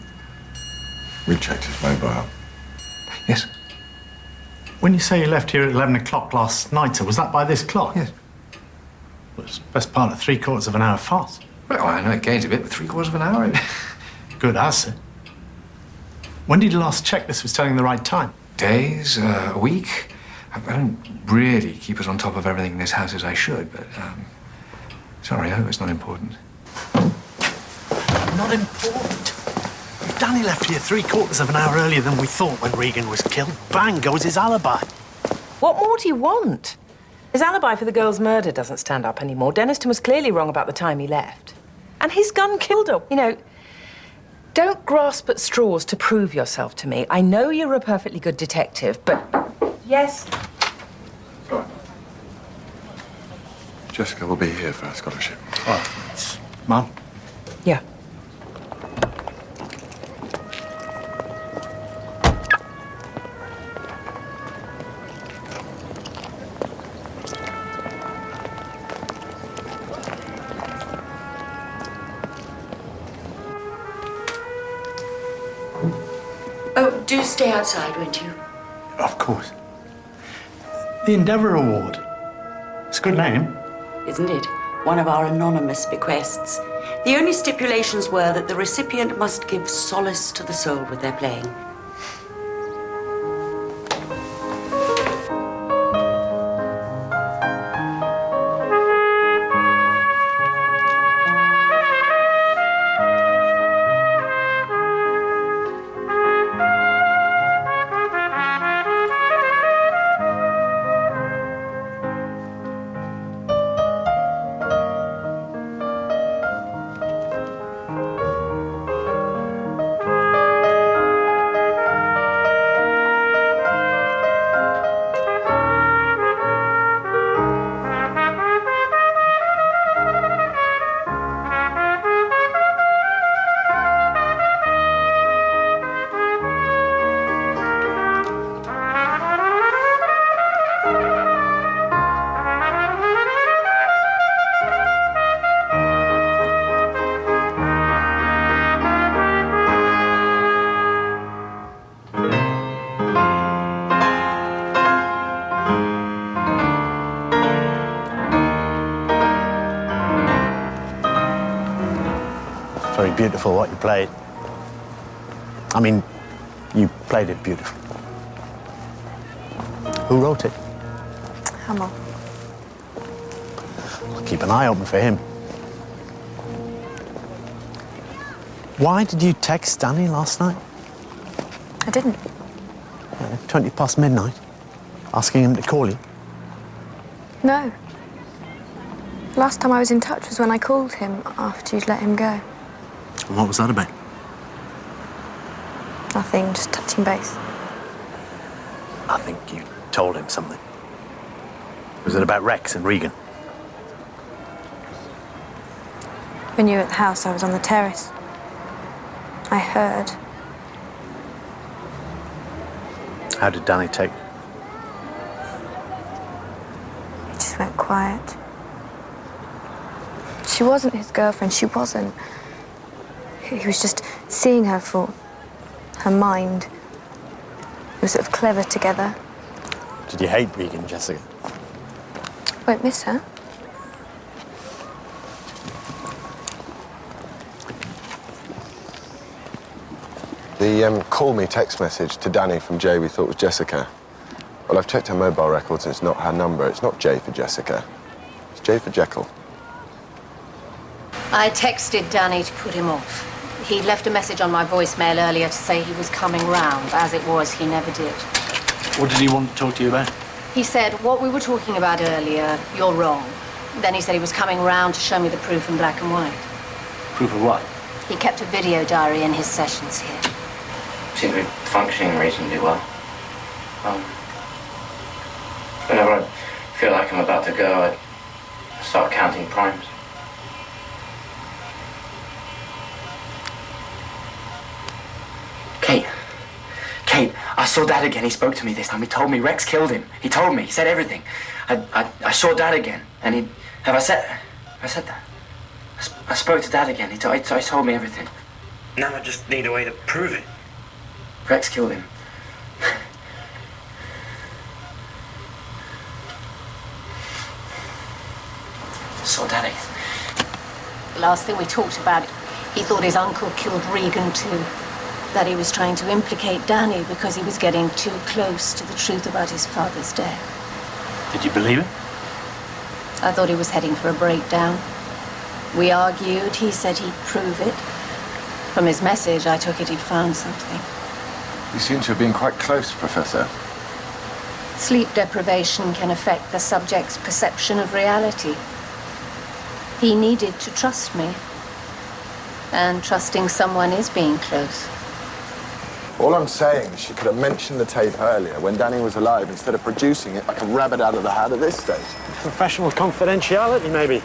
We checked his mobile. Yes. When you say you left here at 11 o'clock last night, sir, was that by this clock? Yes. Well, it's the best part of 3/4 of an hour fast. Well, I know it gains a bit, but 3/4 of an hour. Good as, sir. When did you last check this was telling the right time? Days, a week. I don't really keep us on top of everything in this house as I should, but, sorry, I hope it's not important. Not important. If Danny left here 3/4 of an hour earlier than we thought when Regan was killed, bang goes his alibi. What more do you want? His alibi for the girl's murder doesn't stand up anymore. Denniston was clearly wrong about the time he left. And his gun killed her. Don't grasp at straws to prove yourself to me. I know you're a perfectly good detective, but... Yes? Jessica will be here for her scholarship. Oh, Mum? Yeah. Oh, do stay outside, won't you? Of course. The Endeavour Award. It's a good name. Isn't it? One of our anonymous bequests. The only stipulations were that the recipient must give solace to the soul with their playing. Very beautiful what you played. I mean, you played it beautifully. Who wrote it? Hamel. I'll keep an eye open for him. Why did you text Danny last night? I didn't. 20 past midnight, asking him to call you? No. Last time I was in touch was when I called him after you'd let him go. And what was that about? Nothing, just touching base. I think you told him something. Was it about Rex and Regan? When you were at the house, I was on the terrace. I heard. How did Danny take it? He just went quiet. She wasn't his girlfriend, she wasn't. He was just seeing her for her mind. They were sort of clever together. Did you hate Regan, Jessica? Won't miss her. The call me text message to Danny from Jay we thought was Jessica. Well, I've checked her mobile records and it's not her number. It's not J for Jessica. It's J for Jekyll. I texted Danny to put him off. He left a message on my voicemail earlier to say he was coming round. As it was, he never did. What did he want to talk to you about? He said, what we were talking about earlier, you're wrong. Then he said he was coming round to show me the proof in black and white. Proof of what? He kept a video diary in his sessions here. Seems to be functioning reasonably well. Whenever I feel like I'm about to go, I start counting primes. Kate, I saw Dad again. He spoke to me this time. He told me Rex killed him. He told me. He said everything. I saw Dad again, and he... I said that? I spoke to Dad again. He told me everything. Now I just need a way to prove it. Rex killed him. Saw Dad again. The last thing we talked about, he thought his uncle killed Regan too. That he was trying to implicate Danny because he was getting too close to the truth about his father's death. Did you believe it? I thought he was heading for a breakdown. We argued. He said he'd prove it. From his message, I took it he'd found something. You seem to have been quite close, Professor. Sleep deprivation can affect the subject's perception of reality. He needed to trust me. And trusting someone is being close. All I'm saying is she could have mentioned the tape earlier when Danny was alive instead of producing it like a rabbit out of the hat at this stage. Professional confidentiality, maybe.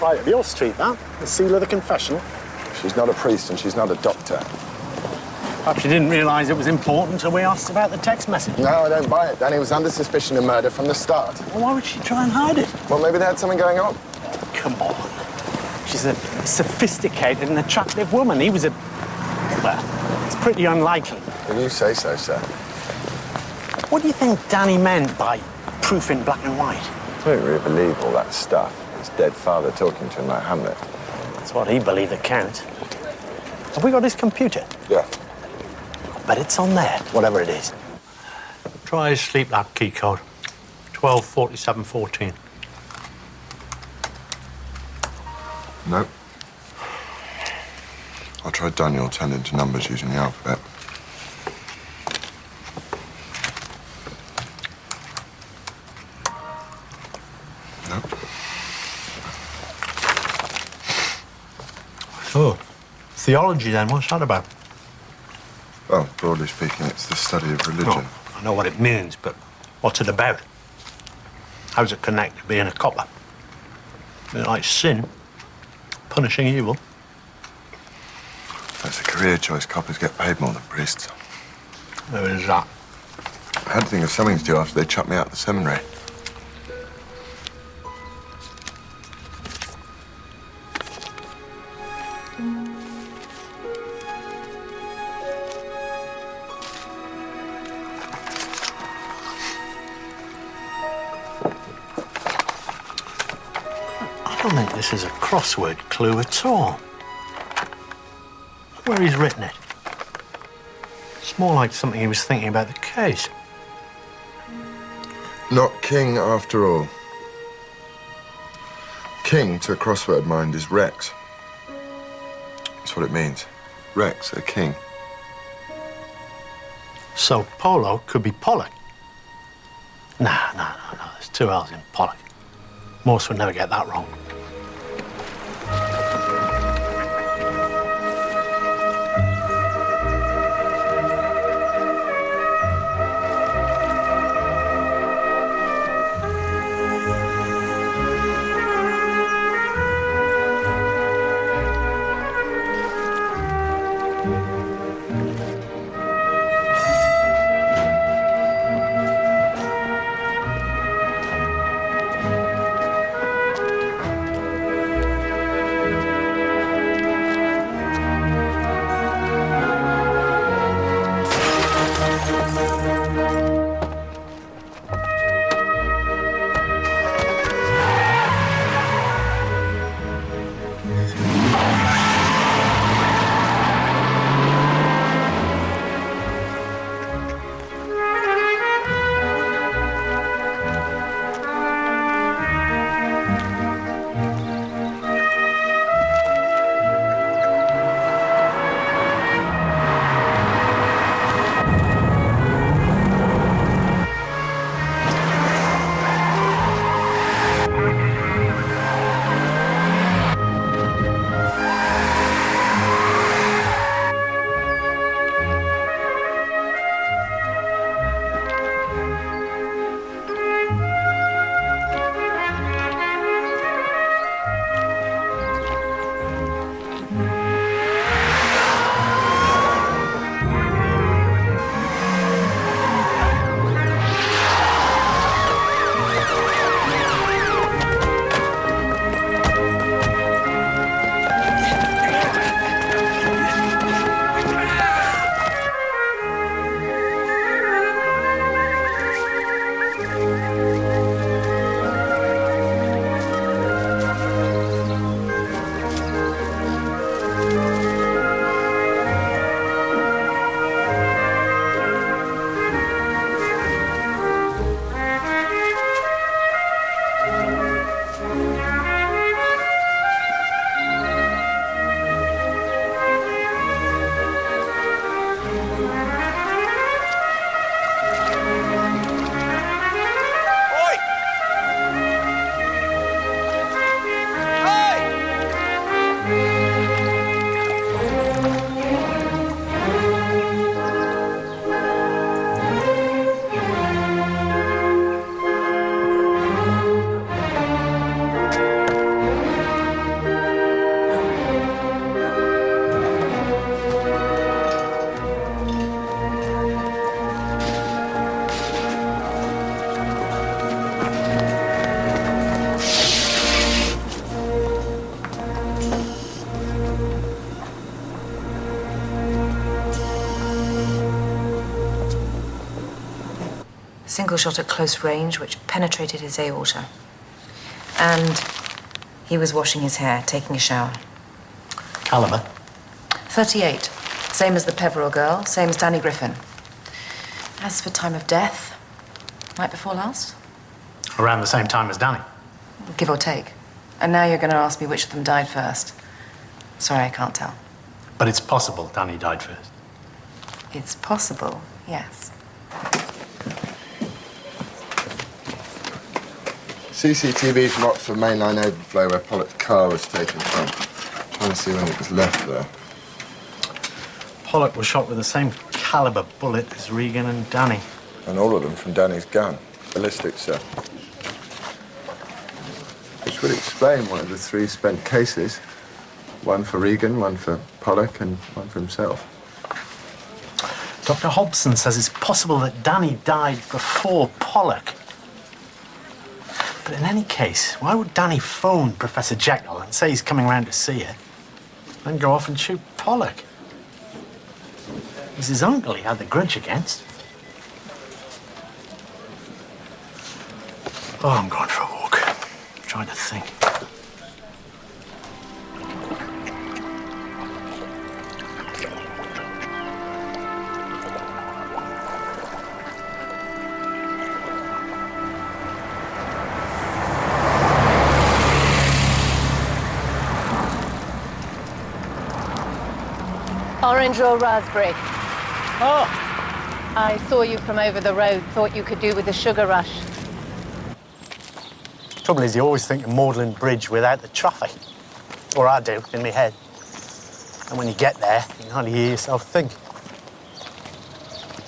Right up your street, that. The seal of the confessional. She's not a priest and she's not a doctor. Perhaps you didn't realise it was important until we asked about the text message. No, I don't buy it. Danny was under suspicion of murder from the start. Well, why would she try and hide it? Well, maybe they had something going on. Come on. She's a sophisticated and attractive woman. He was a... well, it's pretty unlikely. Well, you say so, sir. What do you think Danny meant by proof in black and white? I don't really believe all that stuff. His dead father talking to him like Hamlet. That's what he believed that counts. Have we got his computer? Yeah. But it's on there, whatever it is. Try his sleep lab key code. 124714. Nope. I tried Daniel turned into numbers using the alphabet. Nope. So, theology then, what's that about? Well, broadly speaking, it's the study of religion. No, I know what it means, but what's it about? How's it connect to being a copper? Is it like sin? Punishing evil? That's a career choice. Coppers get paid more than priests. There is that. I had to think of something to do after they chucked me out of the seminary. I don't think this is a crossword clue at all. Look where he's written it. It's more like something he was thinking about the case. Not king after all. King to a crossword mind is Rex. That's what it means. Rex, a king. So Polo could be Pollock. No. There's two L's in Pollock. Morse would never get that wrong. Single shot at close range, which penetrated his aorta. And he was washing his hair, taking a shower. Caliber? 38. Same as the Peveril girl, same as Danny Griffin. As for time of death, night before last? Around the same time as Danny. Give or take. And now you're going to ask me which of them died first. Sorry, I can't tell. But it's possible Danny died first. It's possible, yes. CCTV from Oxford mainline overflow where Pollock's car was taken from. Trying to see when it was left there. Pollock was shot with the same caliber bullet as Regan and Danny. And all of them from Danny's gun. Ballistic, sir. Which would explain one of the three spent cases. One for Regan, one for Pollock, and one for himself. Dr. Hobson says it's possible that Danny died before Pollock. But in any case, why would Danny phone Professor Jekyll and say he's coming round to see her, then go off and shoot Pollock? It was his uncle he had the grudge against. Oh, I'm going for a walk. I'm trying to think. Orange or raspberry? Oh. I saw you from over the road. Thought you could do with the sugar rush. Trouble is, you always think of Magdalen Bridge without the traffic. Or I do, in my head. And when you get there, you can hardly hear yourself think.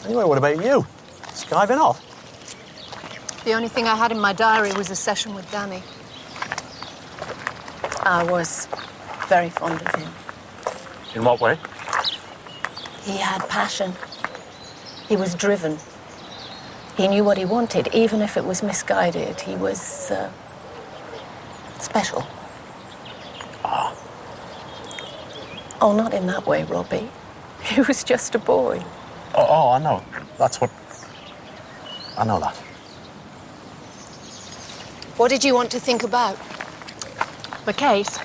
Anyway, what about you? Skiving off? The only thing I had in my diary was a session with Danny. I was very fond of him. In what way? He had passion. He was driven. He knew what he wanted, even if it was misguided. He was special. Oh, not in that way, Robbie. He was just a boy. Oh, I know. That's what... I know that. What did you want to think about? The case?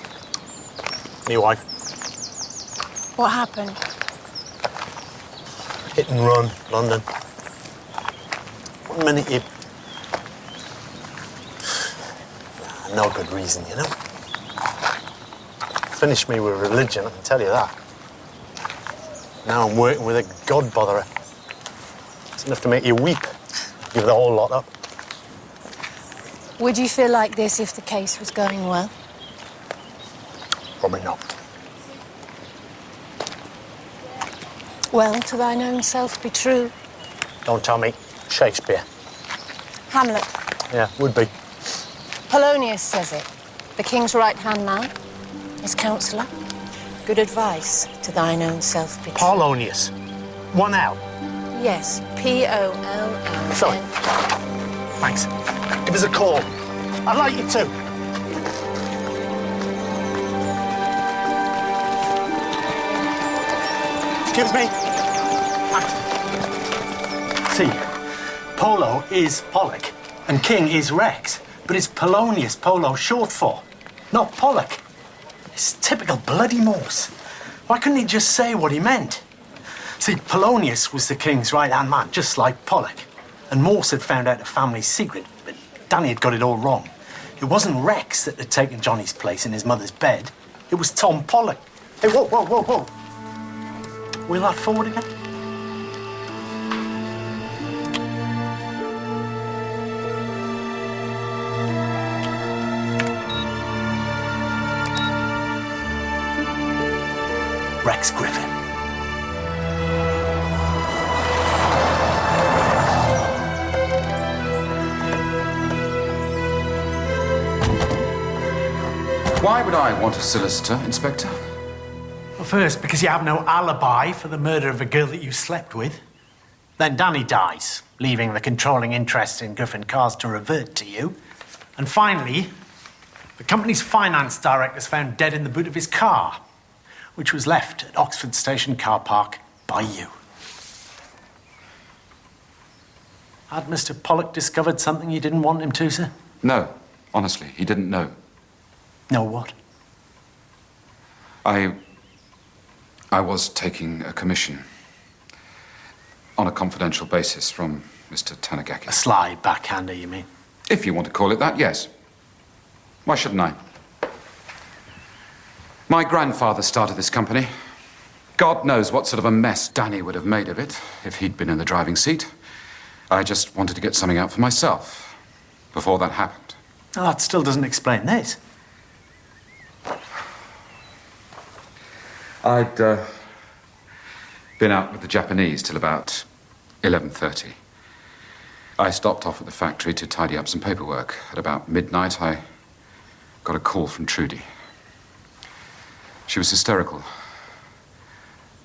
Me wife. What happened? Hit and run, London. 1 minute you... No good reason, you know? Finished me with religion, I can tell you that. Now I'm working with a god botherer. It's enough to make you weep. Give the whole lot up. Would you feel like this if the case was going well? Probably not. Well, to thine own self be true. Don't tell me Shakespeare. Hamlet. Yeah, would be. Polonius says it. The king's right-hand man, his counsellor. Good advice, to thine own self be true. Polonius. One out. Yes, P-O-L-O-N. Sorry. Thanks. Give us a call. I'd like you to. Excuse me. See, Polo is Pollock and King is Rex, but it's Polonius Polo short for, not Pollock. It's typical bloody Morse. Why couldn't he just say what he meant? See, Polonius was the king's right-hand man, just like Pollock. And Morse had found out the family's secret, but Danny had got it all wrong. It wasn't Rex that had taken Johnny's place in his mother's bed. It was Tom Pollock. Hey, whoa, whoa, whoa, whoa. Wheel that forward again? Rex Griffin. Why would I want a solicitor, Inspector? Well, first, because you have no alibi for the murder of a girl that you slept with. Then Danny dies, leaving the controlling interest in Griffin Cars to revert to you. And finally, the company's finance director's found dead in the boot of his car, which was left at Oxford Station car park by you. Had Mr. Pollock discovered something you didn't want him to, sir? No, honestly, he didn't know. Know what? I was taking a commission on a confidential basis from Mr. Tanagaki. A sly backhander, you mean? If you want to call it that, yes. Why shouldn't I? My grandfather started this company. God knows what sort of a mess Danny would have made of it if he'd been in the driving seat. I just wanted to get something out for myself before that happened. Oh, that still doesn't explain this. I'd been out with the Japanese till about 11:30. I stopped off at the factory to tidy up some paperwork. At about midnight, I got a call from Trudy. She was hysterical.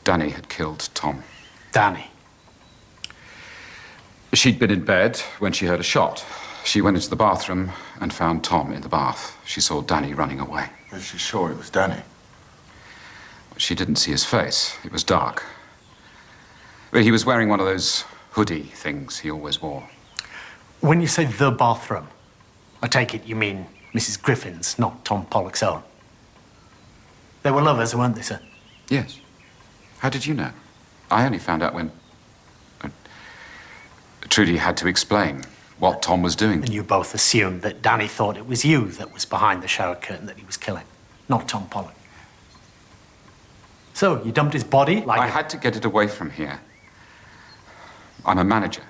Danny had killed Tom. Danny? She'd been in bed when she heard a shot. She went into the bathroom and found Tom in the bath. She saw Danny running away. Was she sure it was Danny? She didn't see his face. It was dark. But he was wearing one of those hoodie things he always wore. When you say the bathroom, I take it you mean Mrs. Griffin's, not Tom Pollock's own. They were lovers, weren't they, sir? Yes. How did you know? I only found out when Trudy had to explain what Tom was doing. And you both assumed that Danny thought it was you that was behind the shower curtain that he was killing, not Tom Pollock. So, you dumped his body like... I had to get it away from here. I'm a manager,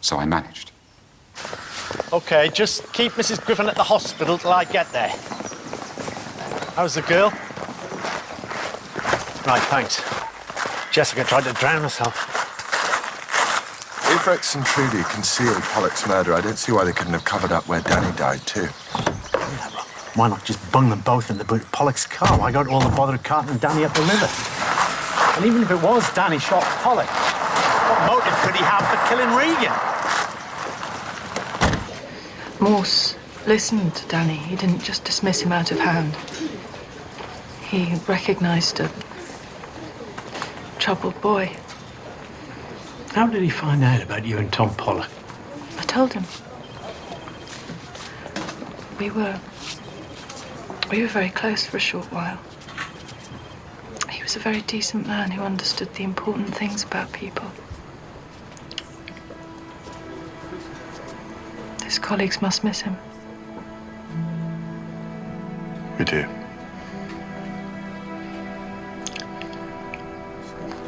so I managed. OK, just keep Mrs. Griffin at the hospital till I get there. How's the girl? Right, thanks. Jessica tried to drown herself. If Rex and Trudy concealed Pollock's murder, I don't see why they couldn't have covered up where Danny died, too. Why not just bung them both in the boot of Pollock's car? Why go to all the bother of carting Danny up the river? And even if it was Danny shot Pollock, what motive could he have for killing Regan? Morse listened to Danny. He didn't just dismiss him out of hand. He recognised a troubled boy. How did he find out about you and Tom Pollock? I told him. We were very close for a short while. He was a very decent man who understood the important things about people. His colleagues must miss him. We do.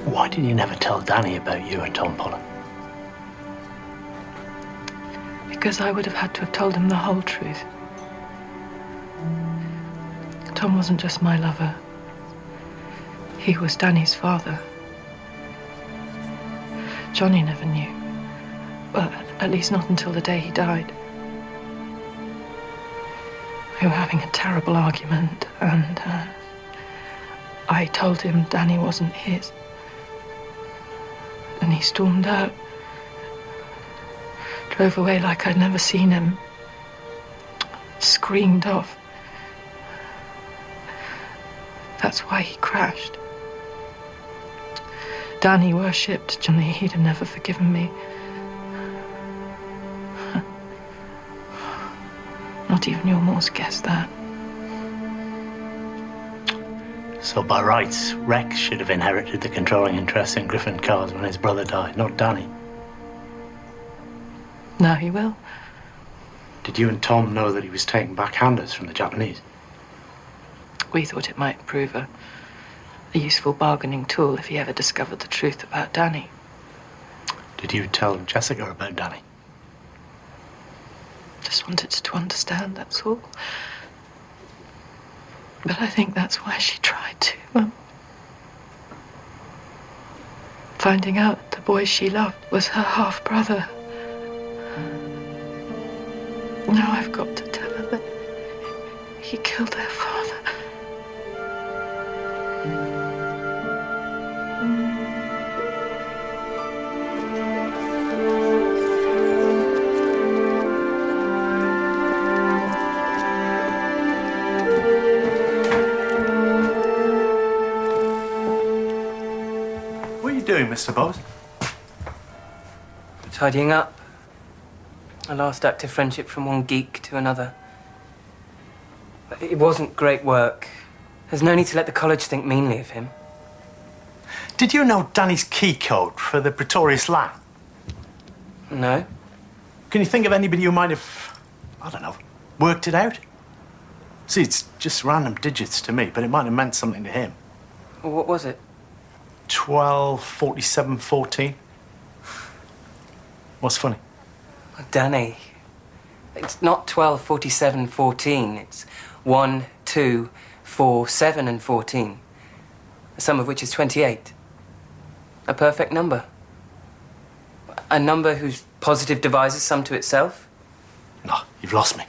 Why did you never tell Danny about you and Tom Pollock? Because I would have had to have told him the whole truth. Tom wasn't just my lover. He was Danny's father. Johnny never knew. Well, at least not until the day he died. We were having a terrible argument, and I told him Danny wasn't his. And he stormed out. Drove away like I'd never seen him. Screamed off. That's why he crashed. Danny worshipped Johnny. He'd have never forgiven me. Not even your Morse guessed that. So by rights, Rex should have inherited the controlling interest in Griffin Cars when his brother died, not Danny. Now he will. Did you and Tom know that he was taking backhanders from the Japanese? We thought it might prove a useful bargaining tool if he ever discovered the truth about Danny. Did you tell Jessica about Danny? Just wanted to understand, that's all. But I think that's why she tried to. Finding out the boy she loved was her half-brother. Now I've got to tell her that he killed their father. What are you doing, Mr. Bowes? Tidying up. A last act of friendship from one geek to another. It wasn't great work. There's no need to let the college think meanly of him. Did you know Danny's key code for the Pretorius Line? No. Can you think of anybody who might have, I don't know, worked it out? See, it's just random digits to me, but it might have meant something to him. Well, what was it? 12, 47, 14. What's funny? Danny. It's not 12, 47, 14. It's 1, 2, 4, 7, and 14. The sum of which is 28. A perfect number. A number whose positive divisors sum to itself. No, you've lost me.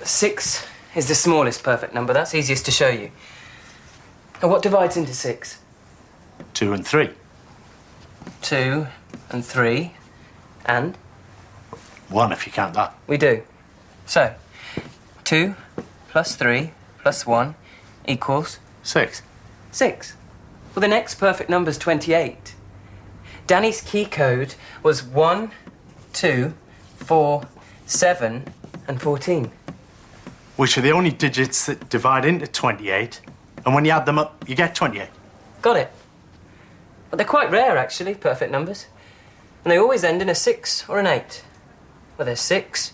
6 is the smallest perfect number. That's easiest to show you. And what divides into 6? 2 and 3. 2 and 3 and? 1 if you count that. We do. So, 2 plus 3 plus 1 equals? 6. 6. Well, the next perfect number's 28. Danny's key code was 1, 2, 4, 7, and 14. Which are the only digits that divide into 28, and when you add them up, you get 28. Got it. But they're quite rare, actually, perfect numbers. And they always end in a 6 or an 8. Well, there's 6,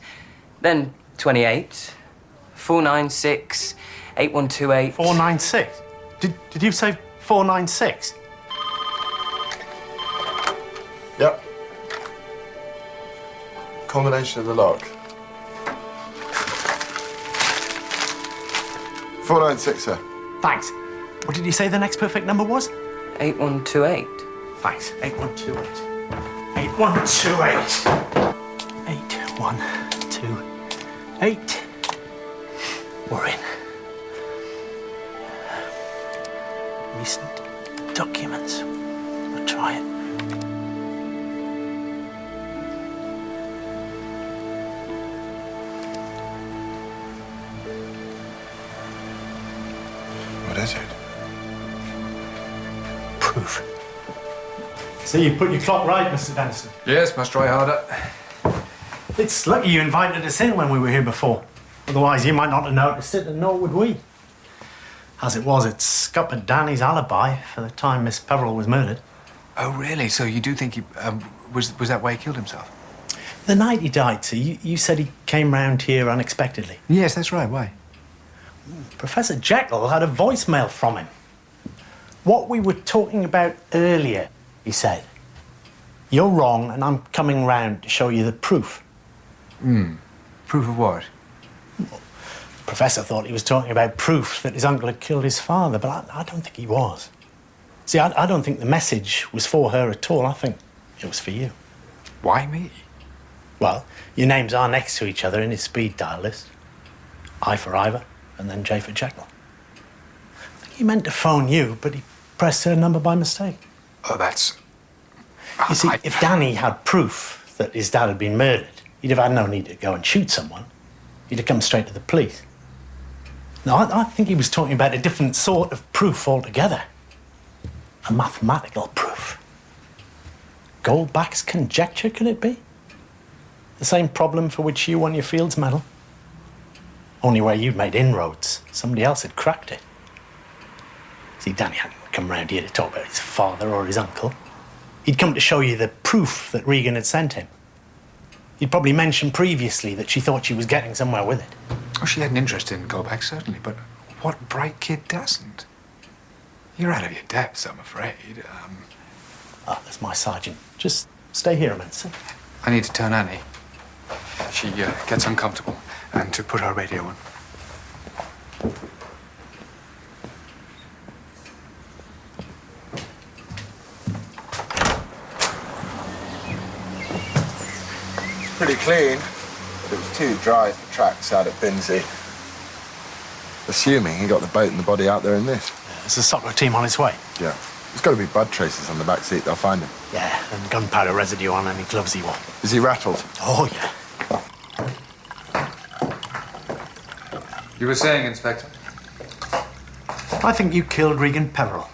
then 28, 496, 8128. 496? Did you say 496? Yep. Combination of the lock. 496, sir. Thanks. What did you say the next perfect number was? 8128. Thanks. 8128. 8128. 8128. We're in. Recent documents. We'll try it. What is it? Proof. So you put your clock right, Mr. Dennison? Yes, must try harder. It's lucky you invited us in when we were here before. Otherwise, you might not have noticed it, and nor would we. As it was, it scuppered Danny's alibi for the time Miss Peveril was murdered. Oh, really? So you do think he was that why he killed himself? The night he died, sir, you said he came round here unexpectedly. Yes, that's right. Why? Professor Jekyll had a voicemail from him. What we were talking about earlier, he said. You're wrong, and I'm coming round to show you the proof. Proof of what? The professor thought he was talking about proof that his uncle had killed his father, but I don't think he was. See, I don't think the message was for her at all. I think it was for you. Why me? Well, your names are next to each other in his speed dial list. I for Ivor, and then J for Jekyll. I think he meant to phone you, but he pressed her number by mistake. Oh, that's... You see, if Danny had proof that his dad had been murdered, he'd have had no need to go and shoot someone. He'd have come straight to the police. No, I think he was talking about a different sort of proof altogether. A mathematical proof. Goldbach's conjecture, could it be? The same problem for which you won your Fields Medal. Only where you'd made inroads, somebody else had cracked it. See, Danny hadn't come round here to talk about his father or his uncle. He'd come to show you the proof that Regan had sent him. He'd probably mentioned previously that she thought she was getting somewhere with it. Oh, she had an interest in Goldbach, certainly, but what bright kid doesn't? You're out of your depths, I'm afraid. That's my sergeant. Just stay here a minute, sir. I need to turn Annie. She gets uncomfortable, and to put her radio on. It's pretty clean, but it was too dry for tracks out at Binsey. Assuming he got the boat and the body out there in this. There's a soccer team on its way. Yeah. There's got to be blood traces on the back seat. They'll find him. Yeah, and gunpowder residue on any gloves he wore. Is he rattled? Oh, yeah. You were saying, Inspector? I think you killed Regan Peveril.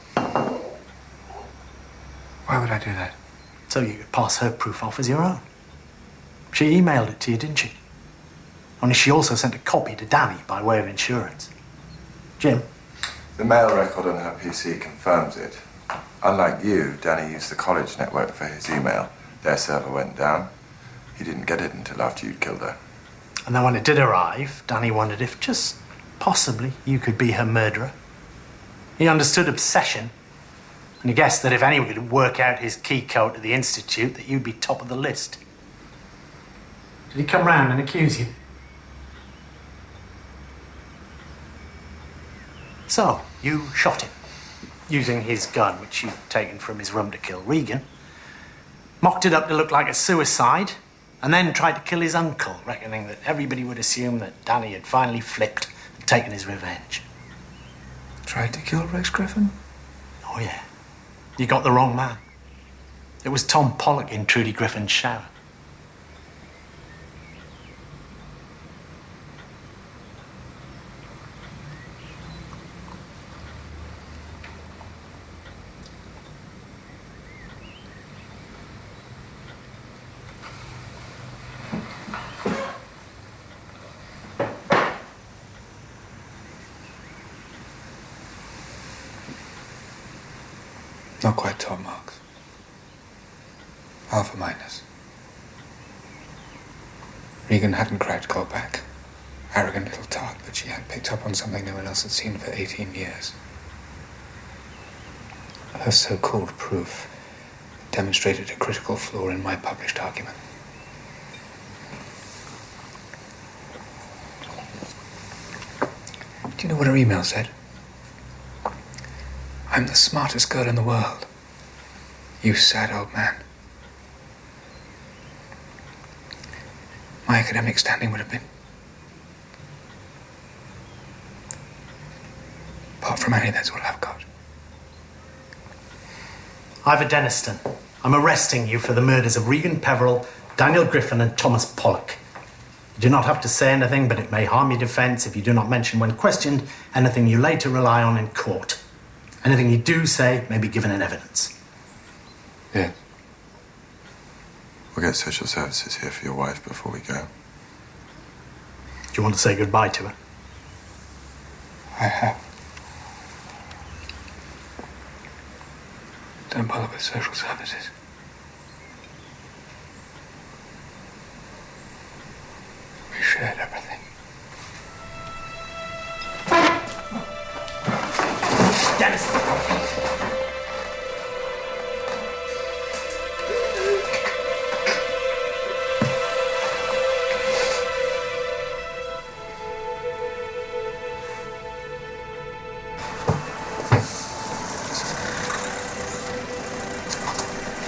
Why would I do that? So you could pass her proof off as your own. She emailed it to you, didn't she? Only she also sent a copy to Danny by way of insurance. Jim? The mail record on her PC confirms it. Unlike you, Danny used the college network for his email. Their server went down. He didn't get it until after you'd killed her. And then when it did arrive, Danny wondered if just possibly you could be her murderer. He understood obsession, and he guessed that if anyone could work out his key code to the Institute, that you'd be top of the list. Did he come round and accuse you? So, you shot him, using his gun, which you'd taken from his room to kill Regan, mocked it up to look like a suicide, and then tried to kill his uncle, reckoning that everybody would assume that Danny had finally flipped and taken his revenge. Tried to kill Rex Griffin? Oh, yeah. You got the wrong man. It was Tom Pollock in Trudy Griffin's shower. Not quite top marks. Alpha minus. Regan hadn't cracked Goldbach. Arrogant little tart, but she had picked up on something no one else had seen for 18 years. Her so-called proof demonstrated a critical flaw in my published argument. Do you know what her email said? I'm the smartest girl in the world. You sad old man. My academic standing would have been, apart from Annie, that's all I've got. Ivor Denniston, I'm arresting you for the murders of Regan Peveril, Daniel Griffin, and Thomas Pollock. You do not have to say anything, but it may harm your defence if you do not mention when questioned anything you later rely on in court. Anything you do say may be given in evidence. Yeah. We'll get social services here for your wife before we go. Do you want to say goodbye to her? I have. Don't bother with social services. We shared everything. Dennis!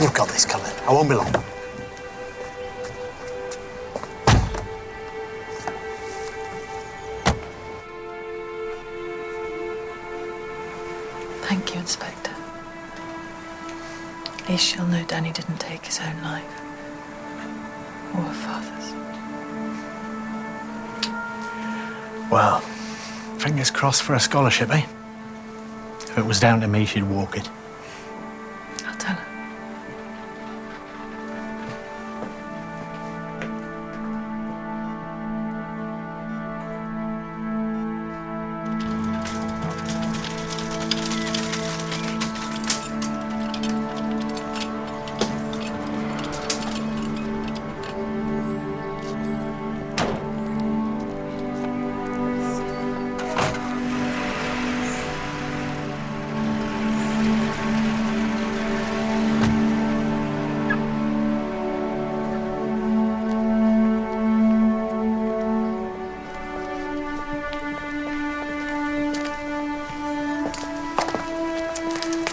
You've got this covered. I won't be long. Thank you, Inspector. At least she'll know Danny didn't take his own life. Or her father's. Well, fingers crossed for a scholarship, eh? If it was down to me, she'd walk it. I'll tell her.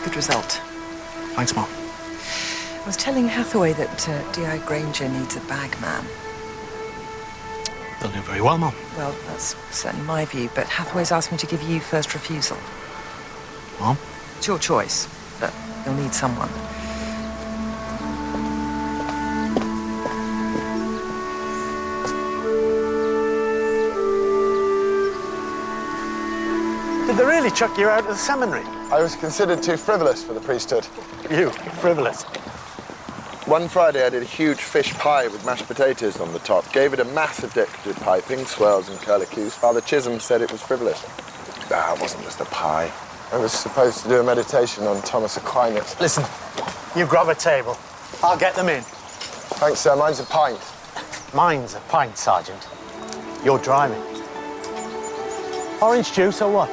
Good result. Thanks, Mom. I was telling Hathaway that D.I. Granger needs a bagman. They'll do very well, Mom. Well, that's certainly my view, but Hathaway's asked me to give you first refusal. Mom? It's your choice, but you'll need someone. Did they really chuck you out of the seminary? I was considered too frivolous for the priesthood. You, frivolous? One Friday I did a huge fish pie with mashed potatoes on the top. Gave it a massive decorative piping, swirls and curlicues. Father Chisholm said it was frivolous. Ah, it wasn't just a pie. I was supposed to do a meditation on Thomas Aquinas. Listen, you grab a table. I'll get them in. Thanks, sir. Mine's a pint. Mine's a pint, Sergeant. You're driving. Orange juice or what?